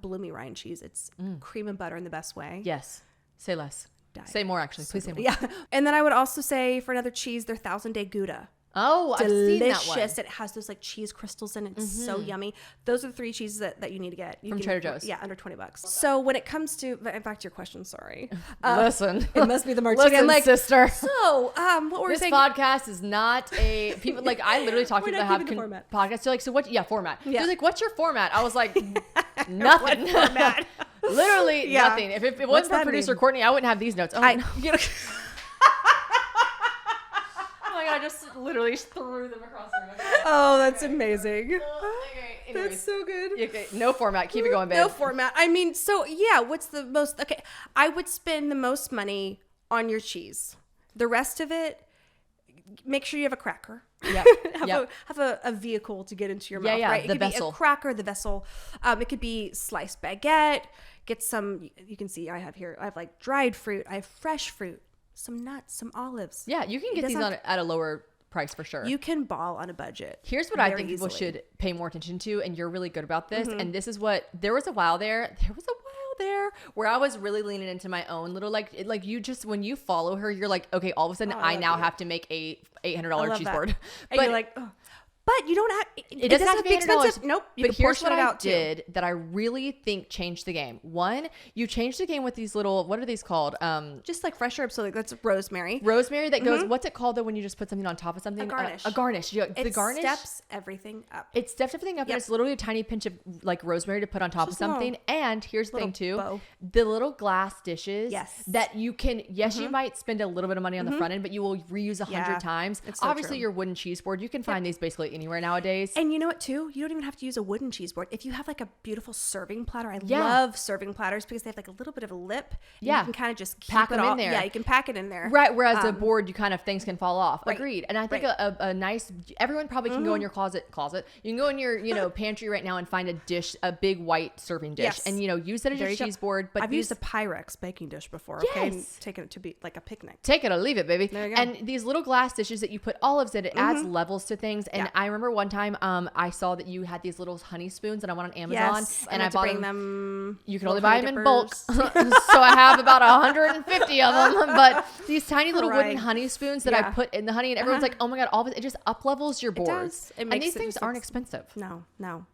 bloomy rind cheese. It's cream and butter in the best way. Yes. Say less. Say more, actually. Please say more. Yeah. And then I would also say for another cheese, their 1000-day Gouda. Oh, I've seen that one. Delicious. It has those like cheese crystals in it. It's so yummy. Those are the 3 cheeses that you need to get. From Trader Joe's. Yeah, under $20. So when it comes to, back to your question, sorry. Listen. It must be the martini. Listen, I'm like, sister. So, what were we This saying? podcast is not a people like I literally talk to We're people not that have keeping the format. podcasts. They're like, so what? Yeah, format. Yeah. They're like, what's your format? I was like, nothing. Format. Literally Yeah. nothing. If it What's wasn't for that producer mean? Courtney, I wouldn't have these notes. Oh, no. You know, Oh my god, I just literally threw them across the room. oh, that's amazing. Okay, anyways. That's so good. Okay, no format. Keep it going, babe. No format. I mean, so yeah, what's the most, okay, I would spend the most money on your cheese. The rest of it, make sure you have a cracker. Yeah. have a vehicle to get into your mouth, yeah, right? It the could vessel. be a cracker, the vessel. It could be sliced baguette. Get some, you can see I have like dried fruit. I have fresh fruit, some nuts, some olives. Yeah, you can get these at a lower price for sure. You can ball on a budget. Here's what I very think people easily. should pay more attention to, and you're really good about this. And this is what there was a while there where I was really leaning into my own little like you just when you follow her, you're like, okay, all of a sudden I now have to make a $800 cheese board. And you're like, oh. But you don't have. It doesn't have to be expensive. Nope. You But can here's portion what it I out too. did that I really think changed the game. One, you changed the game with these little, what are these called? Just like fresh herbs. So like that's rosemary. Rosemary that goes, what's it called though when you just put something on top of something? A garnish. A garnish. The garnish. Steps everything up. It steps everything up, Yep. and it's literally a tiny pinch of like rosemary to put on top of Just a little- something. And here's the thing too, bow. the little glass dishes Yes. that you can, you might spend a little bit of money on the front end, but you will reuse 100 Yeah. times. It's so Obviously true. your wooden cheese board, you can find these basically anywhere nowadays. And you know what too? You don't even have to use a wooden cheese board. If you have like a beautiful serving platter, I Yeah. love serving platters because they have like a little bit of a lip. And Yeah. You can kind of just keep Pack it 'em in all. there. Yeah, you can pack it in there. Right, whereas a board, you kind of things can fall off. Right. Agreed. And I think Right. a nice, everyone probably can go in your closet. You can go in your, pantry right now and find a dish, a big white serving dish, Yes. and use it as There your you go. cheese board. But I've used a Pyrex baking dish before. Okay, and Yes. taken it to be like a picnic. take it or leave it, baby. There you go. And these little glass dishes that you put olives in, it adds levels to things. And Yeah. I remember one time, I saw that you had these little honey spoons, and I went on Amazon, Yes, and I meant to bought bring them. You can little only buy honey them in bulk, dippers. so I have about 150 of them. But these tiny little wooden Right. honey spoons that I Yeah. put in the honey, and everyone's like, "Oh my god, all of it just up levels your boards." does. It And makes these it things just aren't looks- expensive. No.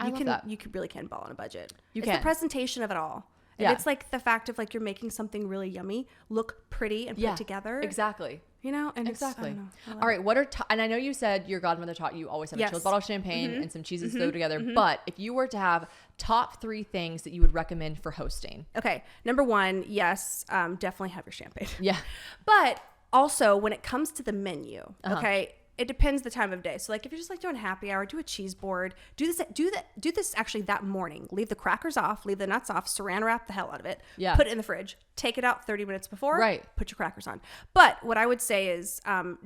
I You love can that. you really can ball on a budget. You It's can. the presentation of it all. And Yeah. it's like the fact of like you're making something really yummy look pretty and put together. Exactly. And Exactly. It's, I don't know. I love All right. What are and I know you said your godmother taught you always have a Yes. chilled bottle of champagne and some cheeses to go together. But if you were to have top 3 things that you would recommend for hosting, Okay, number 1, yes, definitely have your champagne. yeah, But also when it comes to the menu, okay, it depends the time of day. So like if you're just like doing happy hour, do a cheese board, do this actually that morning. Leave the crackers off, leave the nuts off, saran wrap the hell out of it. Yeah. Put it in the fridge. Take it out 30 minutes before. Right. Put your crackers on. But what I would say is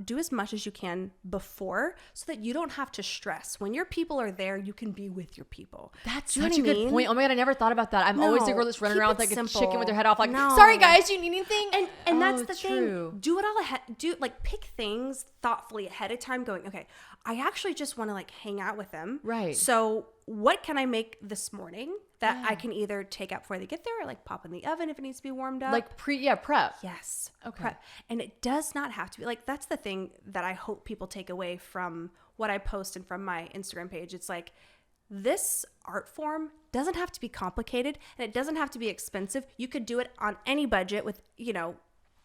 do as much as you can before so that you don't have to stress. When your people are there, you can be with your people. That's Do you know such a what I good mean? point. Oh my God, I never thought about that. I'm always the girl that's running keep around with it like a simple. chicken with their head off like, No. sorry guys, do you need anything? And that's the true. thing. Do it all ahead. Pick things thoughtfully ahead of time going, okay, I actually just want to like hang out with them. Right. So what can I make this morning that I can either take out before they get there or like pop in the oven if it needs to be warmed up? Like prep. Yes. Okay. Prep. And it does not have to be like, that's the thing that I hope people take away from what I post and from my Instagram page. It's like, this art form doesn't have to be complicated and it doesn't have to be expensive. You could do it on any budget with,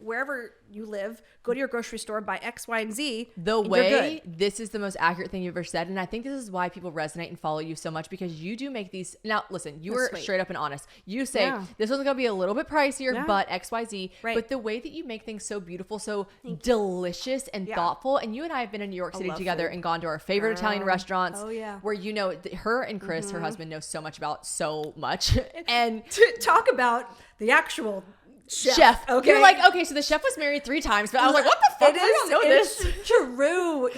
wherever you live, go to your grocery store, buy X, Y, and Z. This is the most accurate thing you've ever said. And I think this is why people resonate and follow you so much, because you do make these. Now, listen, you were straight up and honest. You say, this one's going to be a little bit pricier, but X, Y, Z. Right. But the way that you make things so beautiful, so delicious and thoughtful. And you and I have been in New York City together and gone to our favorite Italian restaurants. Oh, yeah. Where, her and Chris, her husband, know so much about so much. And to talk about the actual chef. Okay. You're like, okay, so the chef was married 3 times, but I was like, what the fuck? I don't know this. It's true.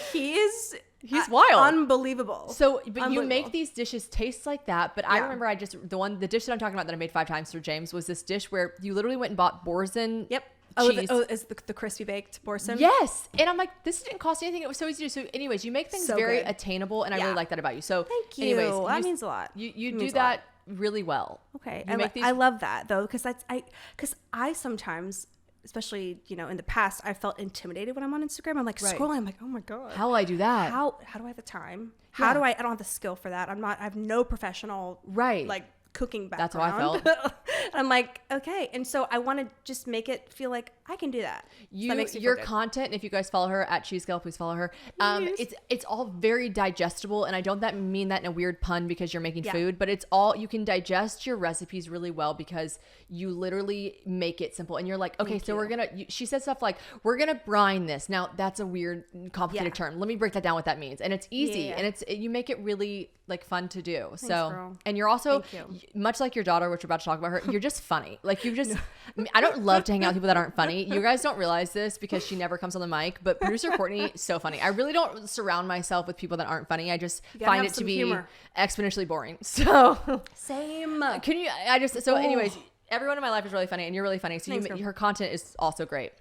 He's wild. Unbelievable. So, but you make these dishes taste like that. But I remember the dish that I'm talking about that I made 5 times for James was this dish where you literally went and bought Boursin. Yep. Cheese. Is the crispy baked Boursin? Yes. And I'm like, this didn't cost anything. It was so easy to do. So anyways, you make things very attainable, and I really like that about you. So thank you. Anyways, that means a lot. You do that really well. Okay. I I love that though, because I sometimes, especially in the past, I felt intimidated when I'm on Instagram. I'm like scrolling. I'm like, oh my god, how will I do that? How do I have the time? How do I don't have the skill for that. I have no professional like cooking background. That's how I felt. I'm like, okay. And so I want to just make it feel like I can do that. Your content, if you guys follow her at Cheese Gal, please follow her. It's all very digestible, and I don't mean that in a weird pun because you're making food, but it's all, you can digest your recipes really well because you literally make it simple. And you're like, okay, she said stuff like, we're gonna brine this. Now that's a weird, complicated term. Let me break that down what that means. And it's easy, and you make it really like fun to do. Thanks, so, girl. and you're also much like your daughter, which we're about to talk about her. You're just funny. Like I don't love to hang out with people that aren't funny. You guys don't realize this because she never comes on the mic, but producer Cortney, so funny. I really don't surround myself with people that aren't funny. I just find it to be exponentially boring. So same. Anyways, everyone in my life is really funny, and you're really funny. So her content is also great.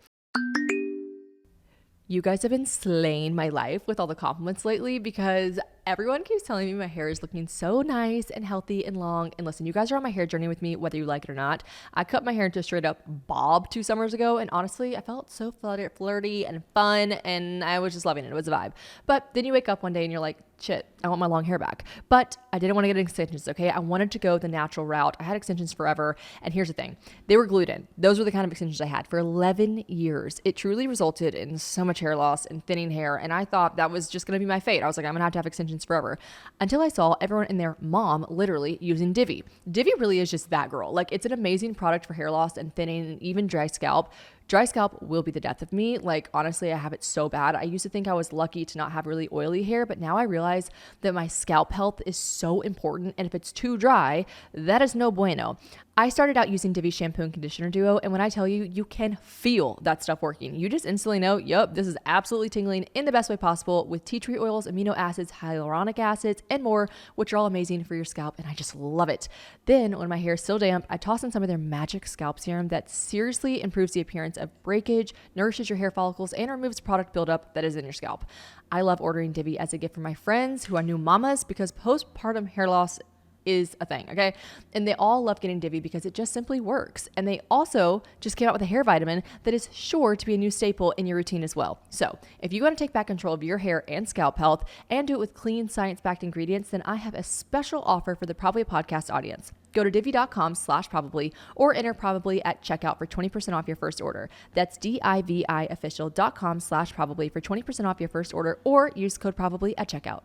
You guys have been slaying my life with all the compliments lately because everyone keeps telling me my hair is looking so nice and healthy and long. And listen, you guys are on my hair journey with me, whether you like it or not. I cut my hair into a straight up bob 2 summers ago. And honestly, I felt so flirty and fun. And I was just loving it. It was a vibe. But then you wake up one day and you're like, shit, I want my long hair back. But I didn't want to get extensions, okay? I wanted to go the natural route. I had extensions forever. And here's the thing. They were glued in. Those were the kind of extensions I had for 11 years. It truly resulted in so much hair loss and thinning hair. And I thought that was just going to be my fate. I was like, I'm going to have extensions forever. Until I saw everyone and their mom literally using Divi. Divi really is just that girl. Like, it's an amazing product for hair loss and thinning and even dry scalp. Dry scalp will be the death of me. Like, honestly, I have it so bad. I used to think I was lucky to not have really oily hair, but now I realize that my scalp health is so important. And if it's too dry, that is no bueno. I started out using Divi shampoo and conditioner duo, and when I tell you, you can feel that stuff working. You just instantly know, yep, this is absolutely tingling in the best way possible with tea tree oils, amino acids, hyaluronic acids, and more, which are all amazing for your scalp, and I just love it. Then, when my hair is still damp, I toss in some of their magic scalp serum that seriously improves the appearance of breakage, nourishes your hair follicles, and removes product buildup that is in your scalp. I love ordering Divi as a gift for my friends who are new mamas because postpartum hair loss is a thing, okay? And they all love getting Divi because it just simply works. And they also just came out with a hair vitamin that is sure to be a new staple in your routine as well. So if you want to take back control of your hair and scalp health and do it with clean, science-backed ingredients, then I have a special offer for the Probably Podcast audience. Go to Divi.com/probably or enter probably at checkout for 20% off your first order. That's DIVIofficial.com/probably for 20% off your first order, or use code probably at checkout.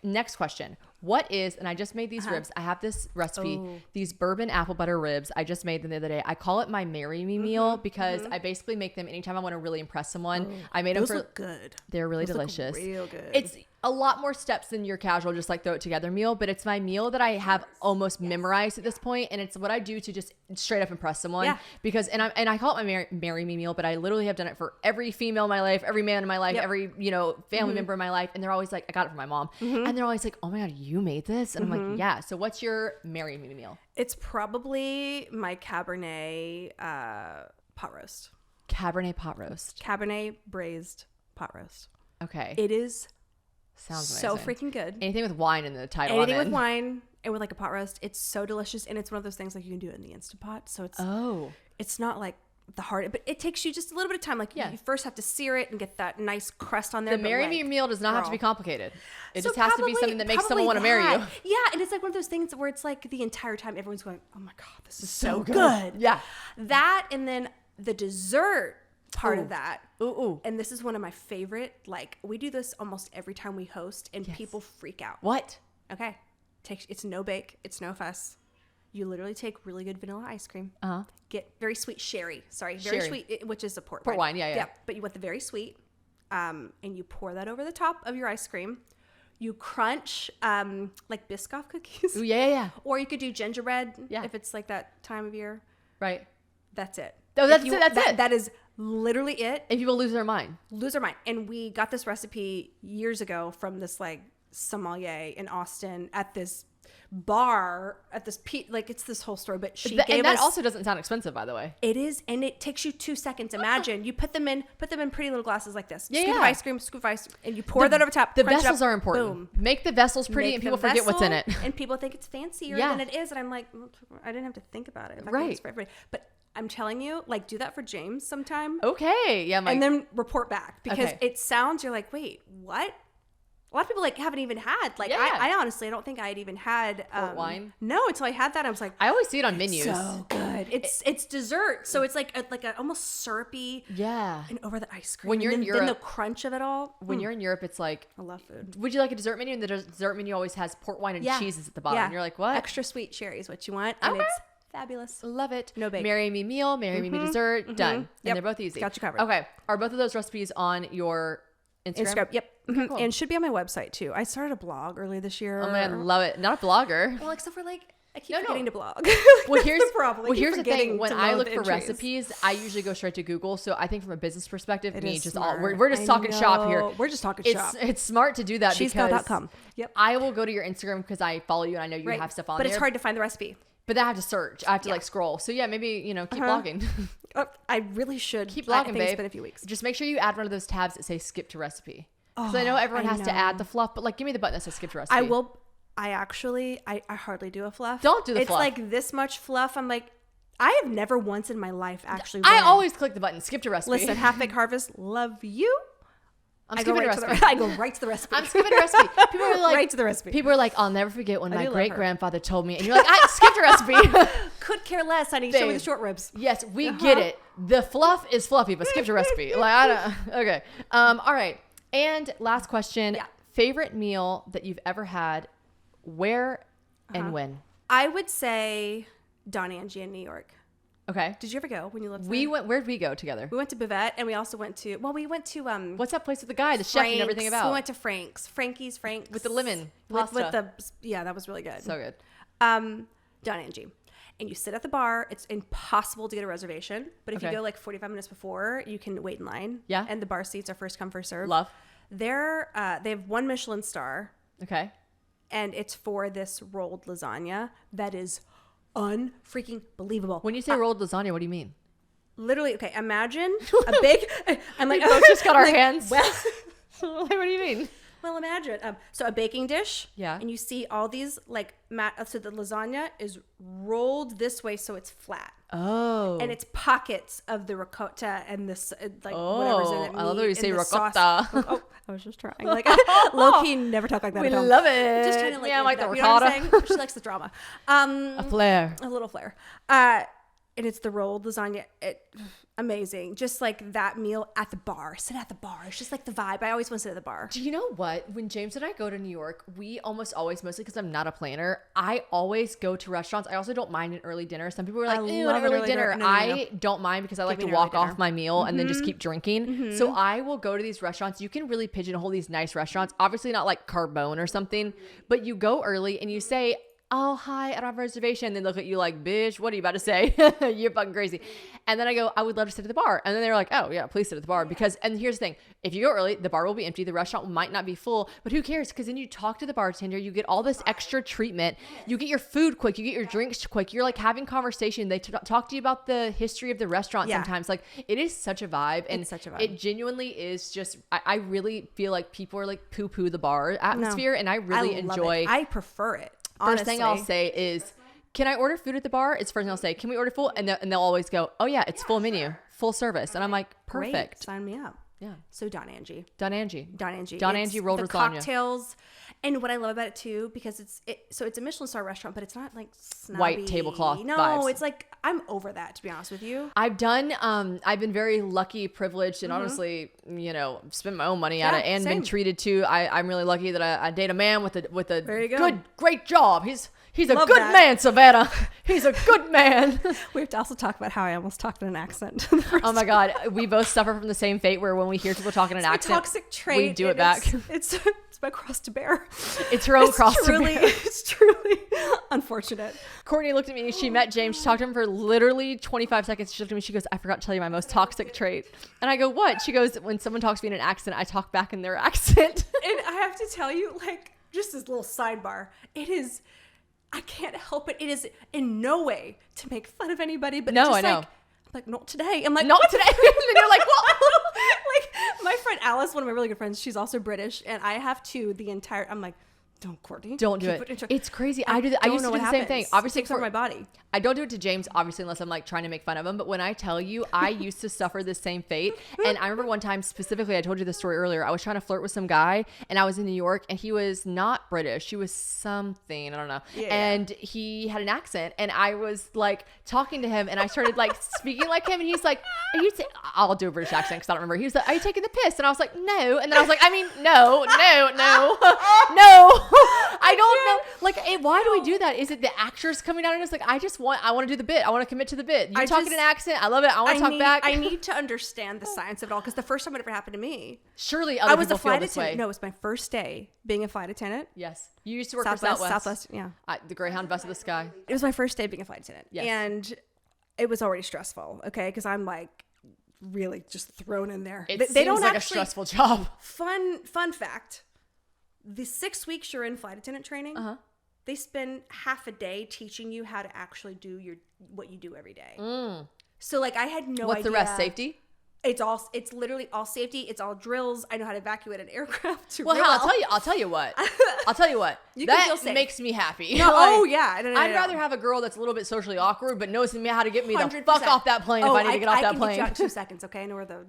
Next question. What is, and I just made these ribs. I have this recipe, these bourbon apple butter ribs. I just made them the other day. I call it my marry me meal because I basically make them anytime I want to really impress someone. I made them for look good. They're really delicious. Real good. It's a lot more steps than your casual, just like throw it together meal, but it's my meal that I have almost memorized at this point, and it's what I do to just straight up impress someone. Yeah. Because I call it my marry me meal, but I literally have done it for every female in my life, every man in my life, every family member in my life, and they're always like, I got it from my mom, and they're always like, oh my god, you made this, and I'm like, yeah. So what's your marry me meal? It's probably my Cabernet pot roast. Cabernet pot roast. Cabernet braised pot roast. Okay. It is Sounds so amazing. freaking good. Anything with wine in the title. Anything with wine and with like a pot roast, it's so delicious, and it's one of those things like you can do it in the Instant Pot. So it's not like the hard, but it takes you just a little bit of time. Like you first have to sear it and get that nice crust on there. The marry me meal does not have to be complicated. It just has to be something that makes someone want to marry you. Yeah, and it's like one of those things where it's like the entire time everyone's going, "Oh my god, this is so good." Yeah, that, and then the dessert part of that. Ooh. And this is one of my favorite. Like, we do this almost every time we host, and people freak out. What? Okay. It's no bake. It's no fuss. You literally take really good vanilla ice cream. Get very sweet sherry. Very sweet, which is a port wine. Yeah. But you want the very sweet. And you pour that over the top of your ice cream. You crunch like Biscoff cookies. Ooh, yeah. Or you could do gingerbread if it's like that time of year. Right. That's it. Oh, that's it. That is literally it. And people lose their mind. And we got this recipe years ago from this like sommelier in Austin at this bar at this like it's this whole story, but she gave and that us, also doesn't sound expensive, by the way. it is, and it takes you 2 seconds. Imagine you put them in pretty little glasses like this. Yeah, scoop of ice cream, and you pour that over top. The crunch it vessels up, are important. Boom. Make the vessels pretty, Make and the people forget what's in it. vessel, and people think it's fancier than it is, and I'm like, I didn't have to think about it. Right. It's for everybody. But I'm telling you, like, do that for James sometime. Okay. Yeah. And then report back, because Okay. it sounds, you're like, wait, what? A lot of people like haven't even had, like, I honestly, I don't think I had even had port wine. No, until I had that, I was like, I always see it on menus. so good. It's dessert, so it's like a almost syrupy. Yeah. And over the ice cream. When you're in then Europe, the crunch of it all. When you're in Europe, it's like, I love food. would you like a dessert menu? And the dessert menu always has port wine and cheeses at the bottom. Yeah. And you're like, what? Extra sweet cherry is what you want, and it's fabulous. Love it. No bake. Marry me meal, marry me dessert, done. And Yep. they're both easy. Got you covered. Okay. Are both of those recipes on your Instagram? Yep. Okay, cool. And should be on my website too. I started a blog earlier this year. Oh man, love it. Not a blogger. Well, except for like, I keep No. forgetting to blog. Well, here's the problem. the thing. When I look for entries. recipes, I usually go straight to Google. So I think from a business perspective, It me is just smart. we're just talking shop here. We're just talking shop. It's smart to do that because She'sco.com. Yep. I will go to your Instagram because I follow you and I know you have stuff on but there. it's hard to find the recipe. But then I have to search. I have to like scroll. So yeah, maybe keep blogging. I really should Keep I blogging, think babe. It's been a few weeks. Just make sure you add one of those tabs that say skip to recipe. Because I know everyone has to add the fluff, but like give me the button that says skip to recipe. I will. I hardly do a fluff. Don't do the fluff. It's like this much fluff. I'm like, I have never once in my life actually. I ran. always click the button skip to recipe. Listen, Half Baked Harvest, love you. I'm skipping the recipe. I go right to the recipe. I'm skipping the recipe. People are like, right to the recipe. People are like, I'll never forget when my do love great her. grandfather told me, and you're like, I skipped a recipe. Could care less, honey. Show me the Babe. short ribs. Yes, we get it. The fluff is fluffy, but skip your recipe. Like I don't. Okay. All right. And last question. Yeah. Favorite meal that you've ever had? Where and when? I would say Don Angie in New York. Okay. Did you ever go when you lived there? We went. Where'd we go together? We went to Bivette, and we also went to. Well, we went to What's that place with the guy, the chef, and everything about? We went to Frank's with the lemon pasta. with the that was really good. So good. Don Angie. And you sit at the bar. It's impossible to get a reservation. But if you Okay. go like 45 minutes before, you can wait in line. Yeah. And the bar seats are first come, first serve. Love. They have 1 Michelin star, Okay. and it's for this rolled lasagna that is unfreaking believable. When you say rolled lasagna, what do you mean? Literally, okay, imagine a big, I'm like, We both just got our like, hands. Well, What do you mean? well, imagine. So a baking dish. Yeah. And you see all these like so the lasagna is rolled this way so it's flat. Oh. And it's pockets of the ricotta and this whatever's in it. I love the way you meat say and the ricotta. sauce. Oh, I was just trying. Like low key, never talk like that. We at home. love it. Just trying to like, Yeah, I like the you know what I'm ricotta. saying? She likes the drama. A flair. A little flair. and it's the rolled lasagna. Amazing. Just like that meal at the bar. Sit at the bar. It's just like the vibe. I always want to sit at the bar. Do you know what? When James and I go to New York, we almost always, mostly because I'm not a planner, I always go to restaurants. I also don't mind an early dinner. Some people are like, ew, an early dinner. No. I don't mind because I like to walk off my meal and then just keep drinking. So I will go to these restaurants. You can really pigeonhole these nice restaurants. Obviously not like Carbone or something, but you go early and you say, oh, hi, I don't have a reservation. And they look at you like, bitch, what are you about to say? You're fucking crazy. And then I go, I would love to sit at the bar. And then they're like, oh, yeah, please sit at the bar. Because, and here's the thing, if you go early, the bar will be empty. The restaurant might not be full, but who cares? Because then you talk to the bartender, you get all this extra treatment. You get your food quick. You get your drinks quick. You're like having conversation. They talk to you about the history of the restaurant sometimes. Like, it is such a vibe. And it's such a vibe. It genuinely is just, I really feel like people are like poo-poo the bar atmosphere. No, and I really enjoy it. I prefer it. First thing I'll say is, can I order food at the bar? It's first thing I'll say, can we order full? And they'll always go, oh yeah, it's full menu, full service. And I'm like, perfect. Great. Sign me up. Yeah. So Don Angie rolled the lasagna. Cocktails. And what I love about it too, because it's a Michelin star restaurant, but it's not like snobby. White tablecloth No, vibes. it's like, I'm over that, to be honest with you. I've been very lucky, privileged, and honestly, spent my own money at it and same. been treated too. I'm really lucky that I date a man with a Very good. great job. He's a Love good that. man, Savannah. He's a good man. We have to also talk about how I almost talked in an accent. Oh my God. We both suffer from the same fate where when we hear people talking in an accent, toxic trait, we do it back. It's my cross to bear. It's her own cross to bear. It's truly unfortunate. Courtney looked at me. She met James. She talked to him for literally 25 seconds. She looked at me. She goes, I forgot to tell you my most toxic trait. And I go, what? She goes, when someone talks to me in an accent, I talk back in their accent. And I have to tell you, like, just this little sidebar, I can't help it. It is in no way to make fun of anybody, but no, just I know. Like, not today. I'm like, not today. And then you're like, well, like my friend Alice, one of my really good friends, she's also British, and I have I'm like, don't, Courtney. Don't do it. It's crazy. I do that. I used to do the same thing. Obviously, for my body. I don't do it to James, obviously, unless I'm like trying to make fun of him. But when I tell you, I used to suffer the same fate. And I remember one time specifically, I told you the story earlier. I was trying to flirt with some guy, and I was in New York, and he was not British. He was something, I don't know. Yeah. And he had an accent, and I was like talking to him, and I started like speaking like him, and he's like, I'll do a British accent because I don't remember. He was like, are you taking the piss? And I was like, no. And then I was like, I mean, no. I don't know. Like, why do we do that? Is it the actors coming out of us? Like, I want to do the bit. I want to commit to the bit. You talk in an accent. I love it. I want to talk back. I need to understand the science of it all, because the first time it ever happened to me. Surely other people feel this way. No, it was my first day being a flight attendant. Yes. You used to work for Southwest. Yeah. The Greyhound Bus of the Sky. It was my first day being a flight attendant. Yes. And it was already stressful, okay? Because I'm like really just thrown in there. They don't like a stressful job. Fun fact. The 6 weeks you're in flight attendant training, they spend half a day teaching you how to actually do what you do every day. So like I had no idea. What's the rest? Safety? It's literally all safety. It's all drills. I know how to evacuate an aircraft. I'll tell you what. That makes me happy. No, like, yeah. I'd rather have a girl that's a little bit socially awkward, but knows how to get me 100%. The fuck off that plane if I need to get off that plane. I can get you out in 2 seconds, okay? I know where the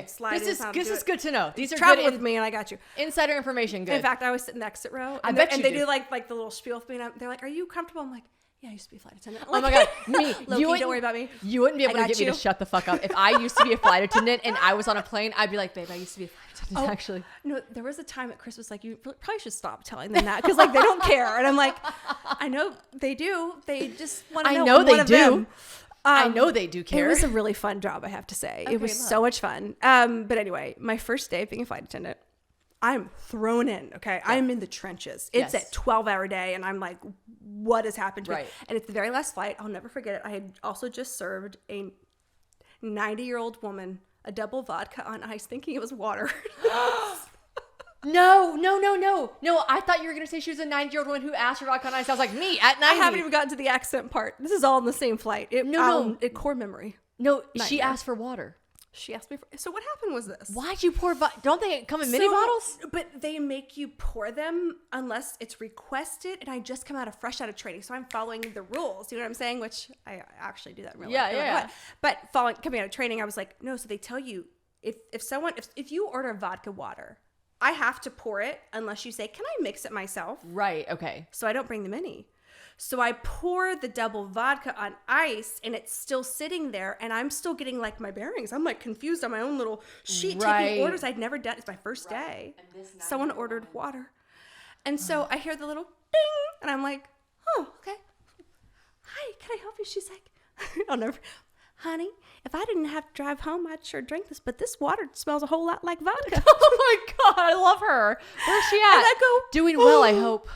slide is. This is good to know. These are travel good with me, and I got you. Insider information. Good. In fact, I was sitting in the exit row. I bet you do. And they do like the little spiel with me, and they're like, "Are you comfortable?" I'm like, yeah, I used to be a flight attendant. Oh my God. Me. Don't worry about me. You wouldn't be able to get me to shut the fuck up. If I used to be a flight attendant and I was on a plane, I'd be like, babe, I used to be a flight attendant, actually. No, there was a time at Chris was like, you probably should stop telling them that because like they don't care. And I'm like, I know they do. They just want to know. I know they do. Them. I know they do care. It was a really fun job, I have to say. Okay, it was so much fun. But anyway, my first day being a flight attendant, I'm thrown in, okay? Yeah. I'm in the trenches. It's a 12-hour day, and I'm like, what has happened to me? And it's the very last flight. I'll never forget it. I had also just served a 90-year-old woman a double vodka on ice, thinking it was water. No. I thought you were going to say she was a 90-year-old woman who asked for vodka on ice. I was like, me at 90. I haven't even gotten to the accent part. This is all in the same flight. Core memory. No, she asked for water. She asked me so what happened was this. Why'd you pour don't they come in mini bottles? But they make you pour them unless it's requested, and I just come fresh out of training, so I'm following the rules. You know what I'm saying? Which I actually do that in real life. Yeah. But coming out of training, I was like, no, so they tell you if you order vodka water, I have to pour it unless you say, can I mix it myself? Right, okay. So I don't bring the mini. So I pour the double vodka on ice and it's still sitting there and I'm still getting like my bearings. I'm like confused on my own little sheet taking orders. I'd never done. It's my first day. Someone ordered water. And so I hear the little ding and I'm like, oh, okay. Hi, can I help you? She's like, I'll never, honey, if I didn't have to drive home, I'd sure drink this, but this water smells a whole lot like vodka. Oh my God, I love her. Where's she at? And I go, doing well, I hope.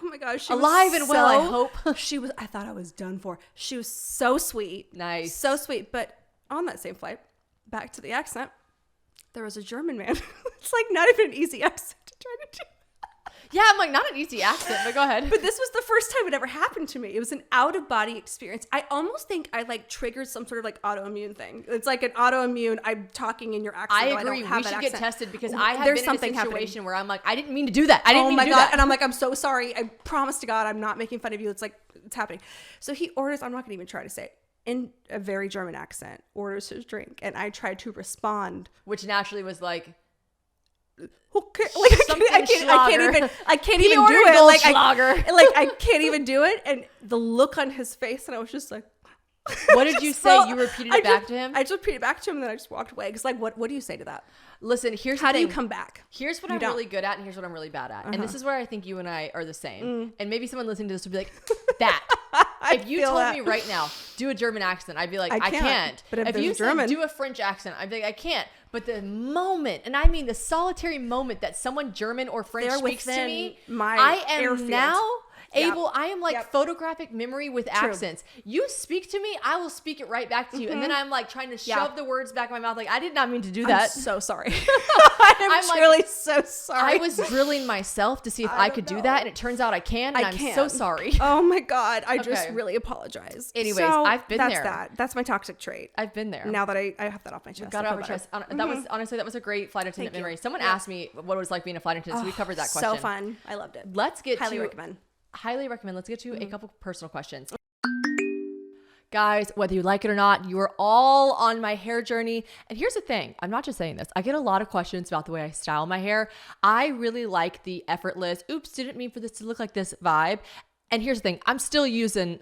Oh my gosh, she alive was and well, I hope. I thought I was done for. She was so sweet. Nice. So sweet. But on that same flight, back to the accent, there was a German man. It's like not even an easy accent to try to do. Yeah, I'm like, not an easy accent, but go ahead. But this was the first time it ever happened to me. It was an out-of-body experience. I almost think I like triggered some sort of like autoimmune thing. It's like an autoimmune, I'm talking in your accent. I agree. We should get tested because I have There's been in a something situation happening. where I'm like, I didn't mean to do that. I didn't mean to do that. And I'm like, I'm so sorry. I promise to God, I'm not making fun of you. It's like, it's happening. So he orders, I'm not going to even try to say it, in a very German accent, orders his drink. And I tried to respond. Which naturally was like, Okay, like I can't even do it. Like I can't even do it. And the look on his face, and I was just like, what did you say? You repeated it back to him? I just repeated it back to him, and then I just walked away. Because like, what do you say to that? Listen, here's how the do thing. you come back? Here's what I'm really good at, and here's what I'm really bad at. And this is where I think you and I are the same. And maybe someone listening to this would be like, that. If you told me right now, do a German accent, I'd be like, I can't. But if you German, said do a French accent, I'd be like, I can't. But the moment, and I mean the solitary moment that someone German or French speaks to me, I am now able, I am like photographic memory with accents. You speak to me, I will speak it right back to you. And then I'm like trying to shove the words back in my mouth. Like, I did not mean to do that. I'm so sorry. I'm really so sorry. I was drilling myself to see if I could do that. And it turns out I can. And I'm so sorry. Oh my God. I just really apologize. Anyways, I've been there. That's my toxic trait. I've been there. Now that I have that off my chest. Got it off my chest. That was honestly, that was a great flight attendant memory. Someone asked me what it was like being a flight attendant. So we covered that question. So fun. I loved it. Let's get highly recommend. Highly recommend. Let's get to a couple personal questions. Guys, whether you like it or not, you are all on my hair journey. And here's the thing. I'm not just saying this. I get a lot of questions about the way I style my hair. I really like the effortless, oops, didn't mean for this to look like this vibe. And here's the thing, I'm still using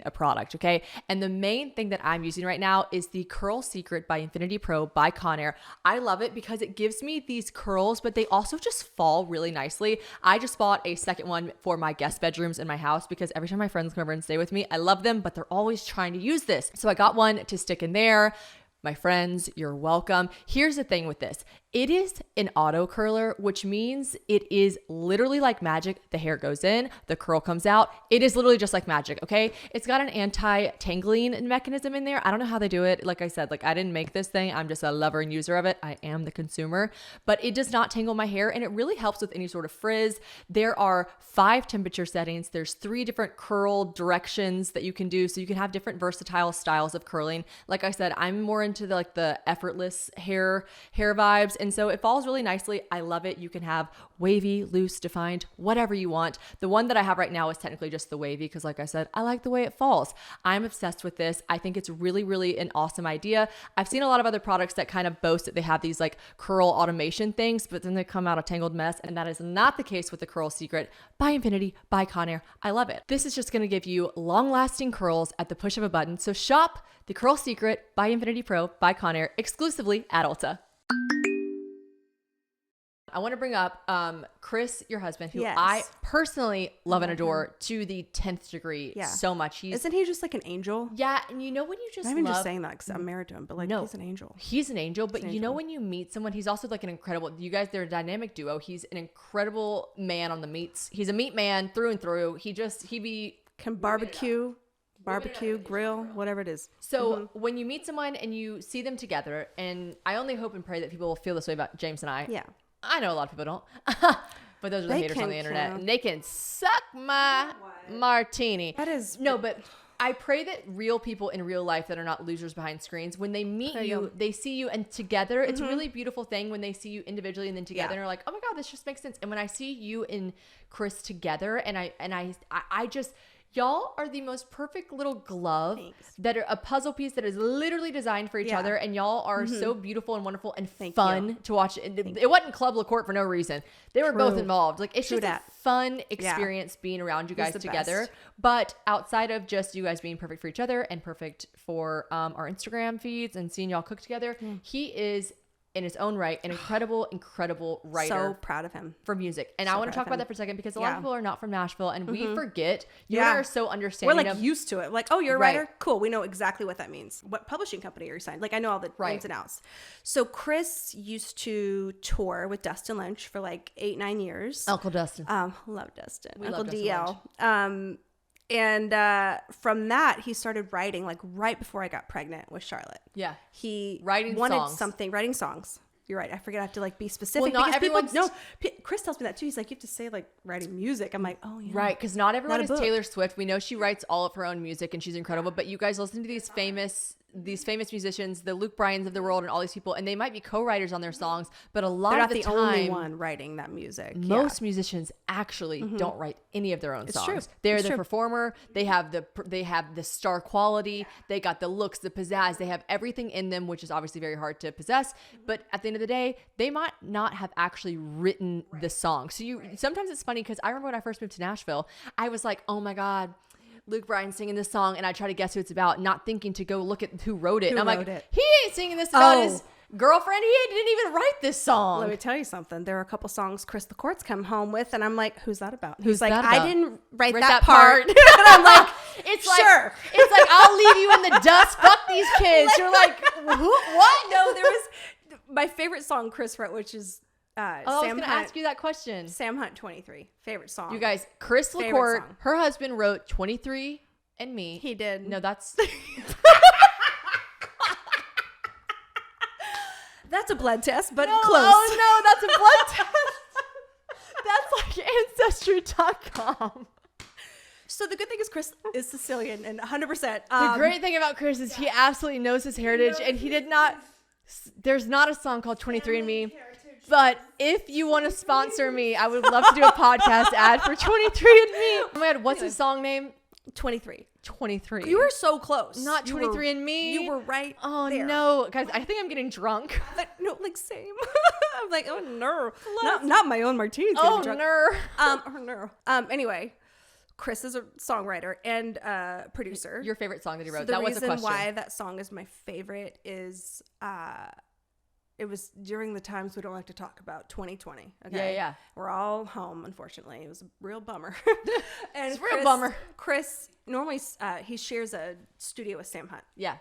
a product, okay? And the main thing that I'm using right now is the Curl Secret by Infinity Pro by Conair. I love it because it gives me these curls, but they also just fall really nicely. I just bought a second one for my guest bedrooms in my house because every time my friends come over and stay with me, I love them, but they're always trying to use this. So I got one to stick in there. My friends, you're welcome. Here's the thing with this. It is an auto curler, which means it is literally like magic. The hair goes in, the curl comes out. It is literally just like magic, okay? It's got an anti-tangling mechanism in there. I don't know how they do it. Like I said, like I didn't make this thing. I'm just a lover and user of it. I am the consumer, but it does not tangle my hair and it really helps with any sort of frizz. There are 5 temperature settings. There's 3 different curl directions that you can do. So you can have different versatile styles of curling. Like I said, I'm more into the effortless hair vibes. And so it falls really nicely. I love it. You can have wavy, loose, defined, whatever you want. The one that I have right now is technically just the wavy because like I said, I like the way it falls. I'm obsessed with this. I think it's really, really an awesome idea. I've seen a lot of other products that kind of boast that they have these like curl automation things, but then they come out a tangled mess. And that is not the case with the Curl Secret by Infinity by Conair. I love it. This is just going to give you long lasting curls at the push of a button. So shop the Curl Secret by Infinity Pro by Conair exclusively at Ulta. I want to bring up Chris, your husband, who I personally love and adore to the 10th degree so much. Isn't he just like an angel? Yeah, and you know when you just I'm even just saying that because I'm married to him, but like he's an angel. He's an angel, but you know when you meet someone, he's also like an incredible, you guys, they're a dynamic duo. He's an incredible man on the meats. He's a meat man through and through. He can barbecue, grill, whatever it is. So when you meet someone and you see them together, and I only hope and pray that people will feel this way about James and I. Yeah. I know a lot of people don't, but those are the haters on the internet, and they can suck my martini. That is but I pray that real people in real life that are not losers behind screens, when they meet you, they see you, and together, it's a really beautiful thing when they see you individually and then together, and are like, oh my God, this just makes sense. And when I see you and Chris together, and I just, Y'all are the most perfect little glove that are a puzzle piece that is literally designed for each other. And y'all are so beautiful and wonderful and fun to watch. It wasn't Club LaCorte for no reason. They were both involved. Like, it's just a fun experience being around you guys together. Best. But outside of just you guys being perfect for each other and perfect for our Instagram feeds and seeing y'all cook together, he is in his own right an incredible writer. So proud of him for music. And I want to talk about that for a second because a lot of people are not from Nashville and we forget. You and I are so understanding. We're like used to it. Like, oh, you're a writer? Cool. We know exactly what that means. What publishing company are you signed? Like, I know all the ins and outs. So Chris used to tour with Dustin Lynch for like 8-9 years. Uncle Dustin. Love Dustin. We Uncle love Dustin DL. And from that, he started writing like right before I got pregnant with Charlotte. Yeah. He writing songs. You're right. I forget I have to like be specific. Well, not because everyone's... Chris tells me that too. He's like, you have to say like writing music. I'm like, oh yeah. Right. Because not everyone is Taylor Swift. We know she writes all of her own music and she's incredible. But you guys listen to these famous musicians, the Luke Bryans of the world and all these people, and they might be co-writers on their songs, but a lot of the time, they're not the only one writing that music. Most musicians actually don't write any of their own songs. True. They're the performer. They have the star quality. They got the looks, the pizzazz. They have everything in them, which is obviously very hard to possess. But at the end of the day, they might not have actually written the song. So sometimes it's funny because I remember when I first moved to Nashville, I was like, oh my God, Luke Bryan singing this song, and I try to guess who it's about, not thinking to go look at who wrote it. And I'm like, he ain't singing this about his girlfriend. He didn't even write this song. Let me tell you something. There are a couple songs Chris LaCorte's come home with, and I'm like, who's that about? Who's He's like, that about? I didn't write that part. And I'm like, it's like, I'll leave you in the dust. Fuck these kids. You're like, what? No, there was my favorite song Chris wrote, which is I was going to ask you that question. Sam Hunt 23. Favorite song. You guys, Chris LaCorte, her husband wrote 23 and Me. He did. No, that's... That's a blood test, but no, close. Oh, no, that's a blood test. That's like Ancestry.com. So the good thing is Chris is Sicilian and 100%. The great thing about Chris is he absolutely knows his heritage, and he did not... There's not a song called 23andMe. But if you want to sponsor me, I would love to do a podcast ad for 23andMe. Oh my God, what's his song name? 23. 23. You were so close. Not 23andMe. You were right. Oh there. No, guys, I think I'm getting drunk. No, like same. I'm like, oh no, not my own martinis. Oh no. Anyway, Chris is a songwriter and producer. Your favorite song that he wrote? So that was a question. The reason why that song is my favorite is it was during the times we don't like to talk about, 2020. Okay. Yeah. We're all home, unfortunately. It was a real bummer. And it's a real bummer. Chris normally he shares a studio with Sam Hunt. Yeah.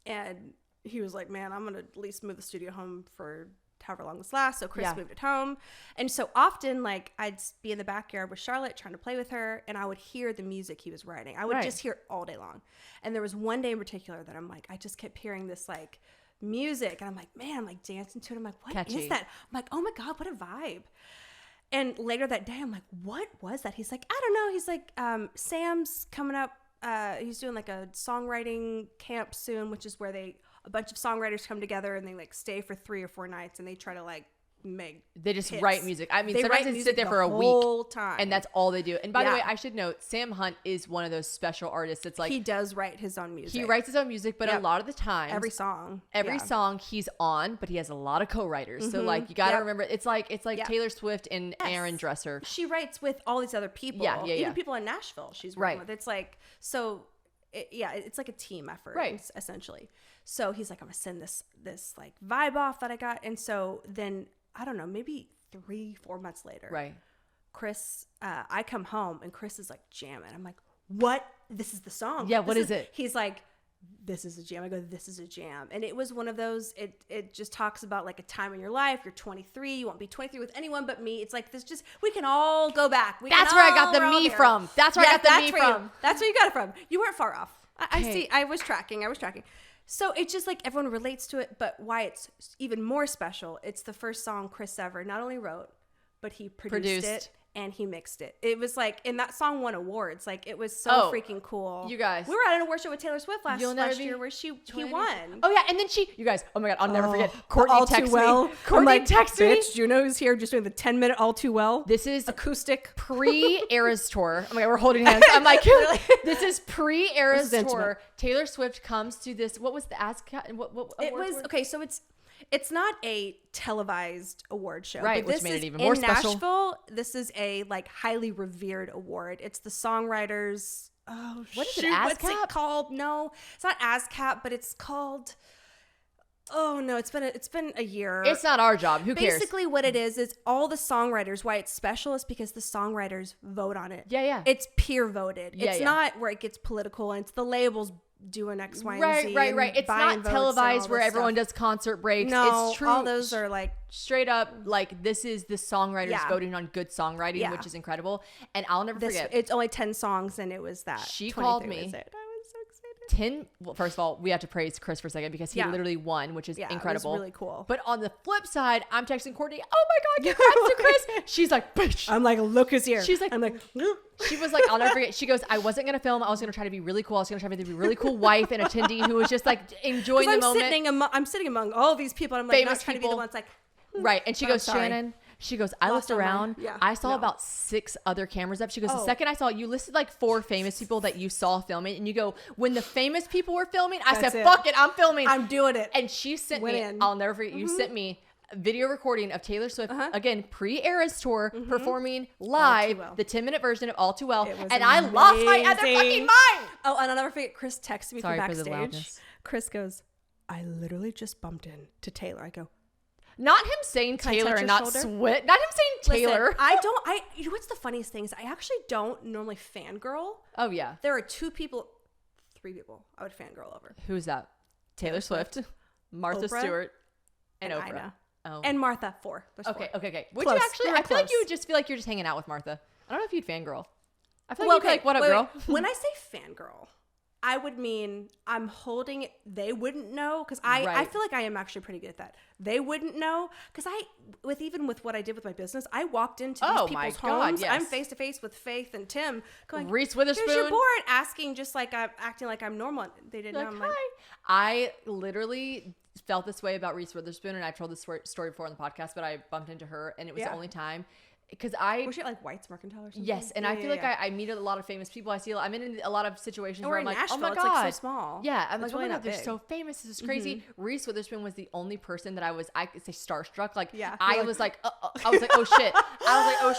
And he was like, man, I'm going to at least move the studio home for however long this lasts. So Chris moved it home. And so often, like, I'd be in the backyard with Charlotte trying to play with her, and I would hear the music he was writing. I would just hear it all day long. And there was one day in particular that I'm like, I just kept hearing this, like, music, and I'm like, man, I'm like dancing to it. I'm like, what is that? I'm like, oh my God, what a vibe. And later that day, I'm like, what was that? He's like, I don't know. He's like, Sam's coming up. He's doing like a songwriting camp soon, which is where a bunch of songwriters come together and they like stay for 3 or 4 nights and they try to like they just write music. I mean, they sometimes they sit there for a week whole time, and that's all they do. And by the way, I should note, Sam Hunt is one of those special artists. It's like he does write his own music. He writes his own music, but a lot of the time, every song he's on, but he has a lot of co-writers. So like you got to remember, it's like Taylor Swift and Aaron Dresser. She writes with all these other people, even people in Nashville. She's working with. It's like it's like a team effort, essentially. So he's like, I'm gonna send this like vibe off that I got, and so then I don't know, maybe 3-4 months later, Chris, I come home and Chris is like jamming. I'm like, what? This is the song. Yeah, what is it? He's like, this is a jam. I go, this is a jam. And it was one of those, it just talks about like a time in your life. You're 23. You won't be 23 with anyone but me. It's like this we can all go back. That's where I got the me from. That's where I got the me from. That's where you got it from. You weren't far off. I see. I was tracking. So it's just like everyone relates to it, but why it's even more special, it's the first song Chris ever not only wrote, but he produced it and he mixed it. It was like, and that song won awards. Like, it was so freaking cool. You guys. We were at an award show with Taylor Swift last year where he won. Oh, yeah. And then you guys, oh my God, I'll never forget. Courtney texted me. Courtney texted me. Bitch, do you know who's here just doing the 10-minute All Too Well? This is acoustic. Pre-Eras tour. Oh my God, we're holding hands. I'm like, this is pre-Eras tour. Intimate. Taylor Swift comes to this. What was the ASCAP? What it was, okay, so it's not a televised award show, right? But which made it even more special. In Nashville, this is a like highly revered award. It's the songwriters. Oh, what is it? ASCAP? What's it called? No, it's not ASCAP, but it's called. Oh no, it's been a year. It's not our job. Who cares? Basically, what it is all the songwriters. Why it's special is because the songwriters vote on it. Yeah. It's peer voted. It's not where it gets political, and it's the labels doing X, Y, and Z. Right. It's not televised where everyone does concert breaks. No, it's true. All those are like straight up. Like, this is the songwriters voting on good songwriting, which is incredible. And I'll never forget. It's only 10 songs, and it was that. She called me. Well, first of all, we have to praise Chris for a second because he literally won, which is incredible. It was really cool. But on the flip side, I'm texting Courtney, oh my God, congrats to Chris. She's like, bitch. I'm like, look who's here. She's like, I'm like, she was like, I'll never forget. She goes, I wasn't going to film. I was going to try to be really cool. I was going to try to be a really cool wife and attendee who was just like enjoying the moment. I'm sitting among all these people. And I'm like, famous not trying to be the ones like, right. And she goes, Shannon. She goes, I looked around. I saw no. about 6 other cameras up. She goes, the second I saw it, you listed like 4 famous people that you saw filming. And you go, when the famous people were filming, I said, fuck it, I'm filming. I'm doing it. And she sent me, I'll never forget, you sent me a video recording of Taylor Swift, again, pre-Eras tour, performing live the 10-minute version of All Too Well. And amazing. I lost my other fucking mind. Oh, and I'll never forget, Chris texted me from backstage. For the loudness. Chris goes, I literally just bumped into Taylor. I go, not him saying Taylor and not Swift. Not him saying Taylor. Listen, you know what's the funniest thing is I actually don't normally fangirl. Oh, yeah. There are 3 people I would fangirl over. Who's that? Taylor Swift, Martha Oprah, Stewart, and Oprah. Ina. Oh. And Martha, 4. There's 4. Okay. Would you actually, I feel like you would just feel like you're just hanging out with Martha. I don't know if you'd fangirl. I feel like you'd be like, what up, girl? When I say fangirl, I would mean I'm holding it. They wouldn't know because I feel like I am actually pretty good at that. They wouldn't know because even with what I did with my business, I walked into these people's homes. Yes. I'm face to face with Faith and Tim going, Reese Witherspoon. Here's your board, asking just like I'm acting like I'm normal. They didn't know. I'm like, I literally felt this way about Reese Witherspoon, and I've told this story before on the podcast, but I bumped into her, and it was the only time. Because was she at like White's Mercantile or something? Yes, and I feel like I meet a lot of famous people. I'm in a lot of situations where I'm like, Nashville, oh my God, it's like so small. Yeah, I'm like, oh my God, they're so famous. This is crazy. Reese Witherspoon was the only person that I could say starstruck. Like, I was like, I was like, oh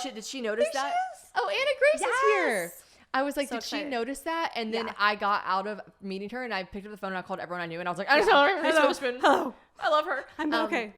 shit. Did she notice that? Oh, Anna Grace is here. I was like, did she notice that? And then I got out of meeting her, and I picked up the phone and I called everyone I knew, and I was like, I just know Reese Witherspoon. Hello, I love her. I'm okay.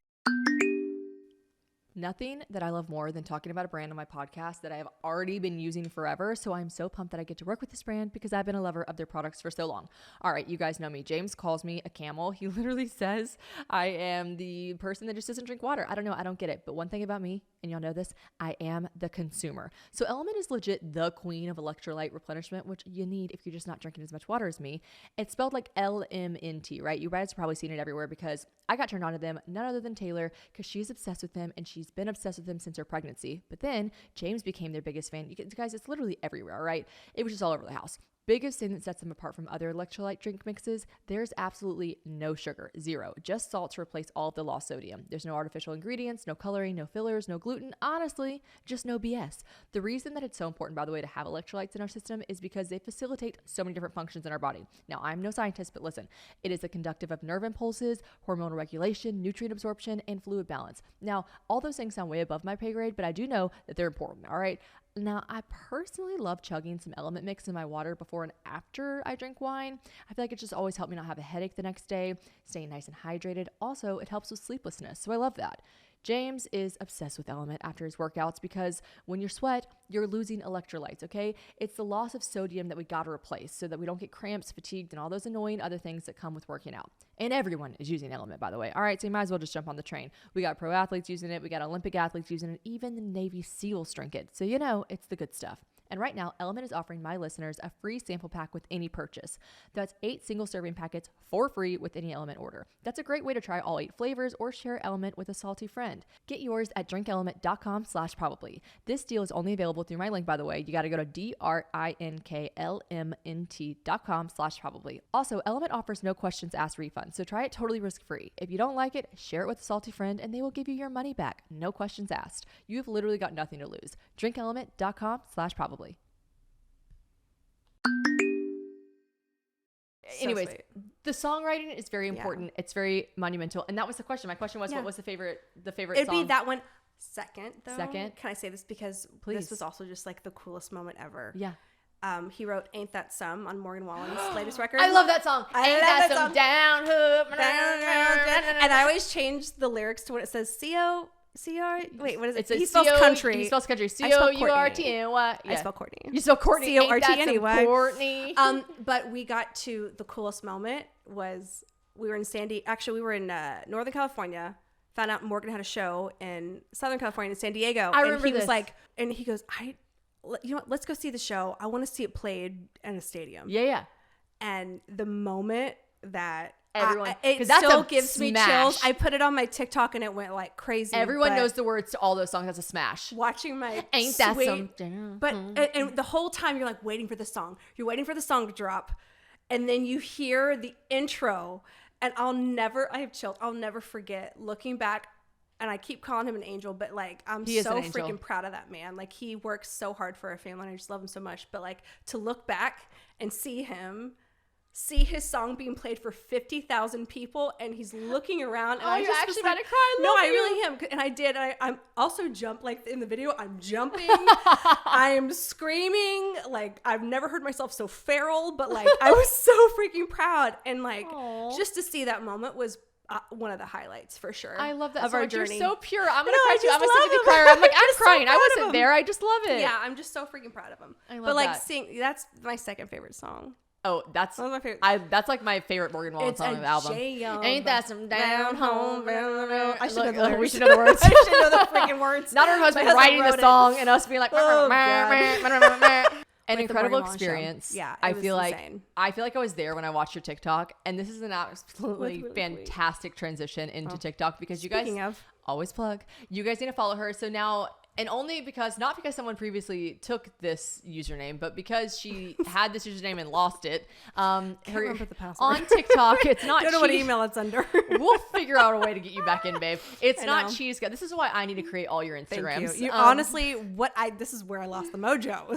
Nothing that I love more than talking about a brand on my podcast that I have already been using forever. So I'm so pumped that I get to work with this brand because I've been a lover of their products for so long. All right, you guys know me. James calls me a camel. He literally says I am the person that just doesn't drink water. I don't know. I don't get it. But one thing about me, and y'all know this, I am the consumer. So LMNT is legit the queen of electrolyte replenishment, which you need if you're just not drinking as much water as me. It's spelled like LMNT, right? You guys have probably seen it everywhere because I got turned on to them, none other than Taylor, because she's obsessed with them and she's been obsessed with them since her pregnancy. But then James became their biggest fan. You guys, it's literally everywhere, right? It was just all over the house. Biggest thing that sets them apart from other electrolyte drink mixes, there's absolutely no sugar, 0, just salt to replace all of the lost sodium. There's no artificial ingredients, no coloring, no fillers, no gluten, honestly, just no BS. The reason that it's so important, by the way, to have electrolytes in our system is because they facilitate so many different functions in our body. Now, I'm no scientist, but listen, it is a conductive of nerve impulses, hormonal regulation, nutrient absorption, and fluid balance. Now, all those things sound way above my pay grade, but I do know that they're important, all right? Now, I personally love chugging some LMNT mix in my water before and after I drink wine. I feel like it just always helped me not have a headache the next day, staying nice and hydrated. Also, it helps with sleeplessness, so I love that. James is obsessed with LMNT after his workouts because when you sweat, you're losing electrolytes, okay? It's the loss of sodium that we gotta replace so that we don't get cramps, fatigued, and all those annoying other things that come with working out. And everyone is using LMNT, by the way. All right, so you might as well just jump on the train. We got pro athletes using it, we got Olympic athletes using it, even the Navy SEALs drink it. So you know, it's the good stuff. And right now, LMNT is offering my listeners a free sample pack with any purchase. That's 8 single-serving packets for free with any LMNT order. That's a great way to try all 8 flavors or share LMNT with a salty friend. Get yours at drinklmnt.com/probably. This deal is only available through my link, by the way. You got to go to drinklmnt.com/probably. Also, LMNT offers no questions asked refund, so try it totally risk-free. If you don't like it, share it with a salty friend and they will give you your money back. No questions asked. You've literally got nothing to lose. drinklmnt.com/probably. Anyways, the songwriting is very important. It's very monumental. And that was the question. My question was, what was the favorite It'd song? be that one. Second, though. Second? Can I say this? Because this was also just like the coolest moment ever. Yeah. He wrote Ain't That Some on Morgan Wallen's latest record. I love that song. Ain't that some down hoop. And I always change the lyrics to when it says C-O-C-R. Wait, what is it? He spells country. He spells country. C-O-U-R-T-N-Y. I spell Courtney. You spell Courtney. C-O-R-T-N-Y. Courtney. But we got to the coolest moment was we were in Northern California. Found out Morgan had a show in Southern California in San Diego. I remember and he this. was like, and he goes, you know what, let's go see the show. I want to see it played in a stadium. Yeah. And the moment that everyone, it still gives me chills. I put it on my TikTok and it went like crazy. Everyone knows the words to all those songs. That's a smash. Watching my Ain't that some? But and the whole time you're like waiting for the song. You're waiting for the song to drop, and then you hear the intro. And I'll never forget looking back, and I keep calling him an angel, but like, I'm so freaking proud of that man. Like, he works so hard for our family and I just love him so much. But like, to look back and see his song being played for 50,000 people, and he's looking around, and you're actually about to cry. I really am. And I did. I'm also jumped, like in the video, I'm jumping, I'm screaming. Like, I've never heard myself so feral, but like, I was so freaking proud. And like, just to see that moment was one of the highlights for sure. I love that of so our much. journey. You're so pure. I'm gonna cry too. I'm a sympathy crier. I'm like, I'm crying. I wasn't there. I just love it. Yeah, I'm just so freaking proud of him. I love but like, that. That's my second favorite song. Oh, that's my favorite. That's like my favorite Morgan Wallen song on the album. Ain't that some down home? I should know the words. We should know the words. I should know the freaking words. Not her husband writing the song and us being like, an incredible experience. Yeah, I feel like I was there when I watched your TikTok, and this is an absolutely fantastic transition into TikTok because you guys always plug. You guys need to follow her. So now. And only because, not because someone previously took this username, but because she had this username and lost it. Remember the password. On TikTok, it's not Don't know what email it's under. We'll figure out a way to get you back in, babe. It's not cheese. This is why I need to create all your Instagrams. Thank you. Honestly, this is where I lost the mojo.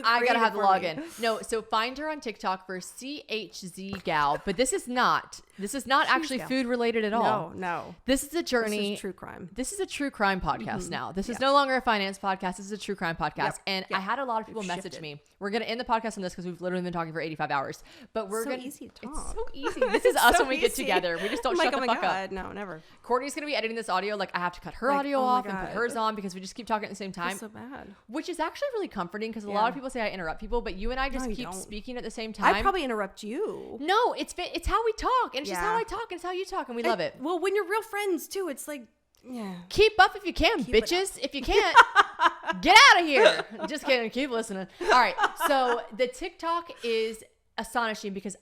I gotta have the login. No, so find her on TikTok for CHZ Gal, but this is not actually food related at all. No. This is a journey. This is true crime. This is a true crime podcast now. This is no longer a finance podcast. This is a true crime podcast. And I had a lot of people message me. We're going to end the podcast on this because we've literally been talking for 85 hours. But we're going to... easy to talk. It's so easy. This is us when we get together. We just don't shut the fuck up. No, never. Courtney's going to be editing this audio. Like, I have to cut her audio off and put hers on because we just keep talking at the same time. That's so bad. Which is actually really comforting because a lot of people say I interrupt people, but you and I just keep speaking at the same time. I probably interrupt you. No, it's how we talk. And it's just how I talk. And it's how you talk. And we love it. Well, when you're real friends too, it's like... Yeah. Keep up if you can, bitches. If you can't, get out of here. Just kidding. Keep listening. All right. So the TikTok is astonishing because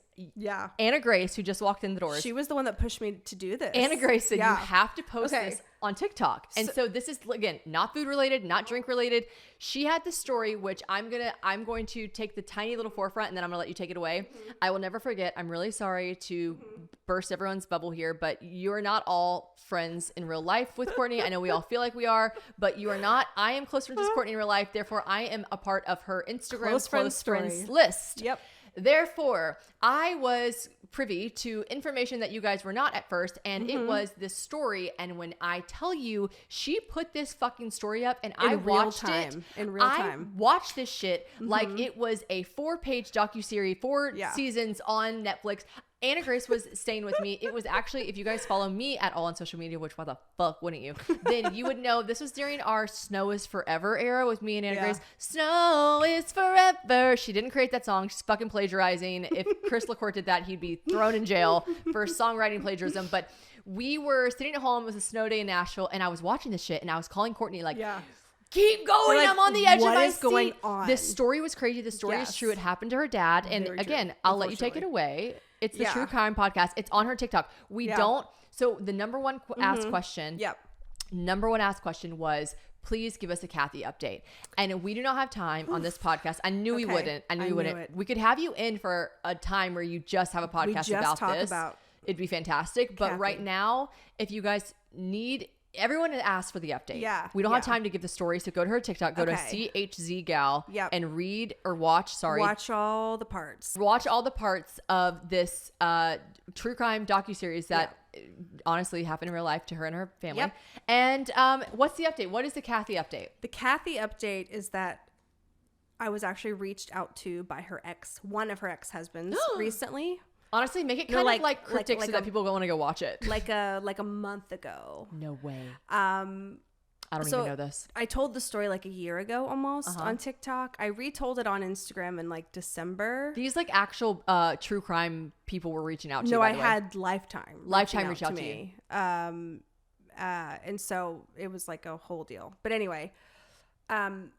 Anna Grace, who just walked in the doors, she was the one that pushed me to do this. Anna Grace said you have to post this on TikTok. And so this is, again, not food related, not drink related. She had this story, which I'm going to take the tiny little forefront and then I'm gonna let you take it away. I will never forget. I'm really sorry to burst everyone's bubble here, but you're not all friends in real life with Courtney. I know we all feel like we are, but you are not. I am close friends with Courtney in real life. Therefore, I am a part of her Instagram close friends list. Yep. Therefore, I was privy to information that you guys were not at first, and it was this story. And when I tell you, she put this fucking story up, and I watched it in real time. I watched this shit like it was a 4-page docuseries, 4 seasons on Netflix. Anna Grace was staying with me. It was actually, if you guys follow me at all on social media, which why the fuck wouldn't you? Then you would know this was during our Snow is Forever era with me and Anna Grace. Snow is forever. She didn't create that song. She's fucking plagiarizing. If Chris LaCorte did that, he'd be thrown in jail for songwriting plagiarism. But we were sitting at home. It was a snow day in Nashville, and I was watching this shit, and I was calling Courtney like, keep going. Like, I'm on the edge of what my is going seat. on? This story was crazy. The story is true. It happened to her dad. And Very again, true, I'll let you take it away. It's the Yeah. True Crime Podcast. It's on her TikTok. We don't. So the number one asked question. Yep. Number one asked question was, please give us a Kathy update. And we do not have time on this podcast. I knew we wouldn't. I knew we wouldn't. it. We could have you in for a time where you just have a podcast about this. It'd be fantastic. But Kathy. right now, if you guys need, everyone has asked for the update. Yeah. We don't have time to give the story. So go to her TikTok, go to CHZ Gal and read or watch, Watch all the parts. Watch all the parts of this true crime docuseries that honestly happened in real life to her and her family. Yep. And what's the update? What is the Kathy update? The Kathy update is that I was actually reached out to by one of her ex-husbands recently. Honestly, make it kind of like cryptic so that people want to go watch it. Like a month ago. No way. I don't even know this. I told the story like a year ago almost on TikTok. I retold it on Instagram in like December. These like actual true crime people were reaching out to you. No, by I the way. had Lifetime reach out to me. And so it was like a whole deal. But anyway, one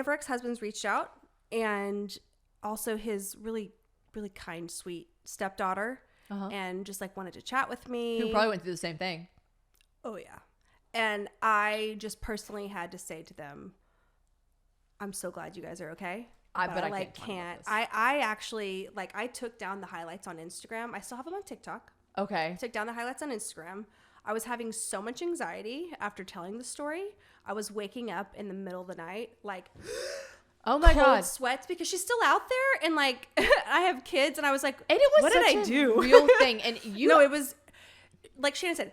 of her ex-husbands reached out, and also his really, really kind, sweet stepdaughter, and just like wanted to chat with me. Who probably went through the same thing. Oh yeah. And I just personally had to say to them, I'm so glad you guys are okay. But I like can't. I actually like I took down the highlights on Instagram. I still have them on TikTok. Okay. I took down the highlights on Instagram. I was having so much anxiety after telling the story. I was waking up in the middle of the night like oh my cold God. sweats because she's still out there, and like I have kids, and I was like, and it was what such did I do? real thing. And it was like Shannon said,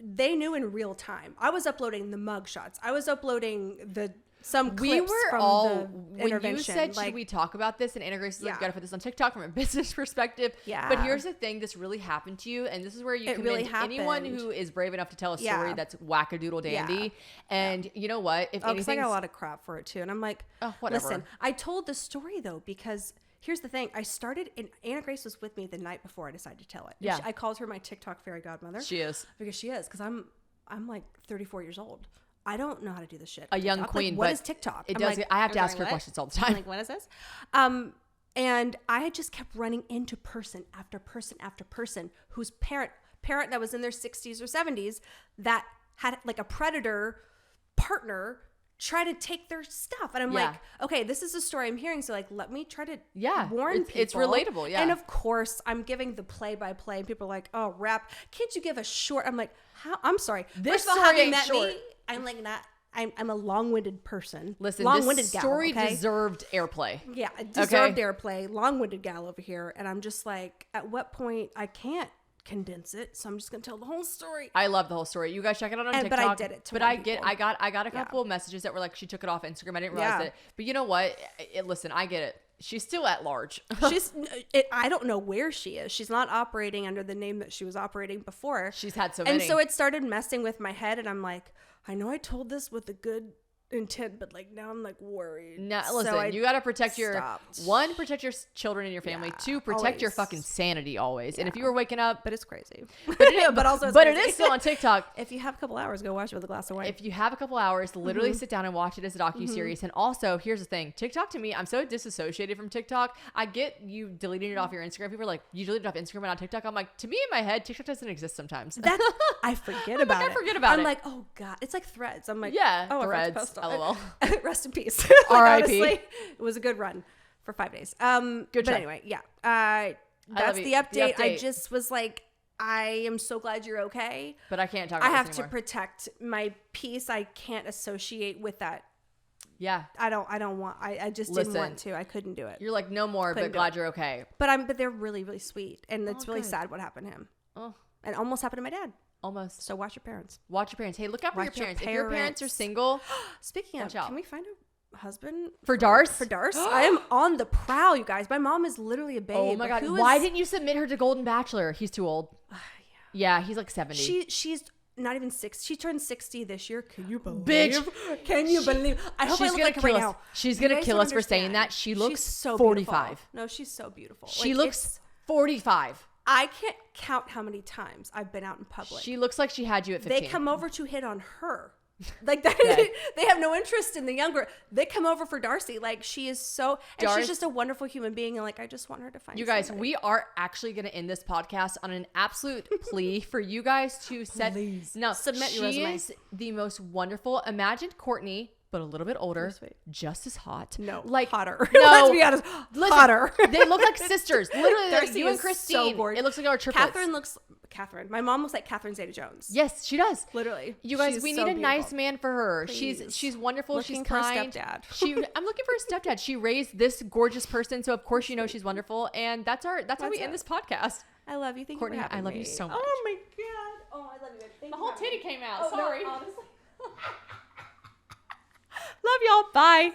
they knew in real time. I was uploading the mug shots. I was uploading some clips from the intervention. When you said, should we talk about this? And Anna Grace is like, you got to put this on TikTok from a business perspective. Yeah. But here's the thing. This really happened to you. And this is where you commend anyone who is brave enough to tell a story that's wackadoodle dandy. And you know what? If because I got a lot of crap for it too. And I'm like, whatever. Listen, I told the story though, because here's the thing. I started, and Anna Grace was with me the night before I decided to tell it. Yeah. I called her my TikTok fairy godmother. She is. Because she is. Because I'm like 34 years old. I don't know how to do this shit. A young TikTok. queen. Like, what but is TikTok? It does. I have to ask her questions all the time. I'm like, what is this? And I had just kept running into person after person after person whose parent that was in their 60s or 70s that had like a predator partner try to take their stuff. And I'm like, okay, this is a story I'm hearing. So like, let me try to warn people. It's relatable. Yeah. And of course I'm giving the play-by-play, and people are like, oh, rap. Can't you give a short? I'm like, how? I'm sorry. This First of all, story having ain't met short. me, I'm like not, I'm a long-winded person. Listen, long-winded this story gal, okay? deserved airplay. Yeah, it deserved airplay. Long-winded gal over here. And I'm just like, at what point I can't condense it, so I'm just gonna tell the whole story. I love the whole story. You guys check it out on TikTok. But I did it to But I got a couple of messages that were like, she took it off Instagram. I didn't realize it. But you know what? Listen, I get it. She's still at large. I don't know where she is. She's not operating under the name that she was operating before. She's had so many. And so it started messing with my head, and I'm like, I know I told this with a good intent, but like now I'm like worried. No, listen, you got to protect protect your children and your family. Yeah, Two, protect your fucking sanity always. And if you were waking up, but it's crazy. But also, it is still on TikTok. If you have a couple hours, go watch it with a glass of wine. If you have a couple hours, literally sit down and watch it as a docuseries. And also, here's the thing: TikTok to me, I'm so disassociated from TikTok. I get you deleting it off your Instagram. People are like, you deleted it off Instagram and not TikTok. I'm like, to me in my head, TikTok doesn't exist sometimes. I forget about it. I forget about it. I'm like, oh god, it's like Threads. I'm like, Threads. LOL. Rest in peace. R.I.P. Honestly, it was a good run for 5 days. But anyway, that's the update. I just was like, I am so glad you're okay. But I can't talk about I have this to anymore. protect my peace. I can't associate with that. Yeah. I just didn't want to. I couldn't do it. You're like, no more, but glad you're okay. But they're really, really sweet. And it's really sad what happened to him. Oh. And almost happened to my dad. Almost. So watch your parents. Watch your parents. Hey, look out for your Watch your parents. If your parents are single, Speaking of, watch out. can we find a husband for Darce? For Darce? I am on the prowl, you guys. My mom is literally a babe. Oh my god! Why didn't you submit her to Golden Bachelor? He's too old. Yeah, he's like 70. She's not even 6. She turned 60 this year. Can you believe? Bitch, can you believe? I hope I look like her right now. She's gonna kill us for saying that. She looks so 45. Beautiful. No, she's so beautiful. She looks 45. I can't count how many times I've been out in public. She looks like she had you at 15. They come over to hit on her. Like that, they have no interest in the younger. They come over for Darcy. Like she is so, and she's just a wonderful human being. And like, I just want her to find you guys, somebody. we are actually going to end this podcast on an absolute plea for you guys to submit your resume. She is the most wonderful. Imagine Cortney, but a little bit older, just as hot. No, like hotter. No, Let's be honest, hotter. They look like sisters. Literally, Darcy you and Christine. So gorgeous. It looks like our triplets. Catherine. My mom looks like Catherine Zeta-Jones. Yes, she does. Literally. You guys, we need a nice man for her. Please. She's wonderful. Looking she's for kind. a stepdad. I'm looking for a stepdad. She raised this gorgeous person, so of course you know she's wonderful. And that's how we end this podcast. I love you. Thank Courtney, you for having I love me. you so much. Oh my god. Oh, I love you. Thank The you whole titty came out. Oh, Sorry. No, honestly. Love y'all. Bye.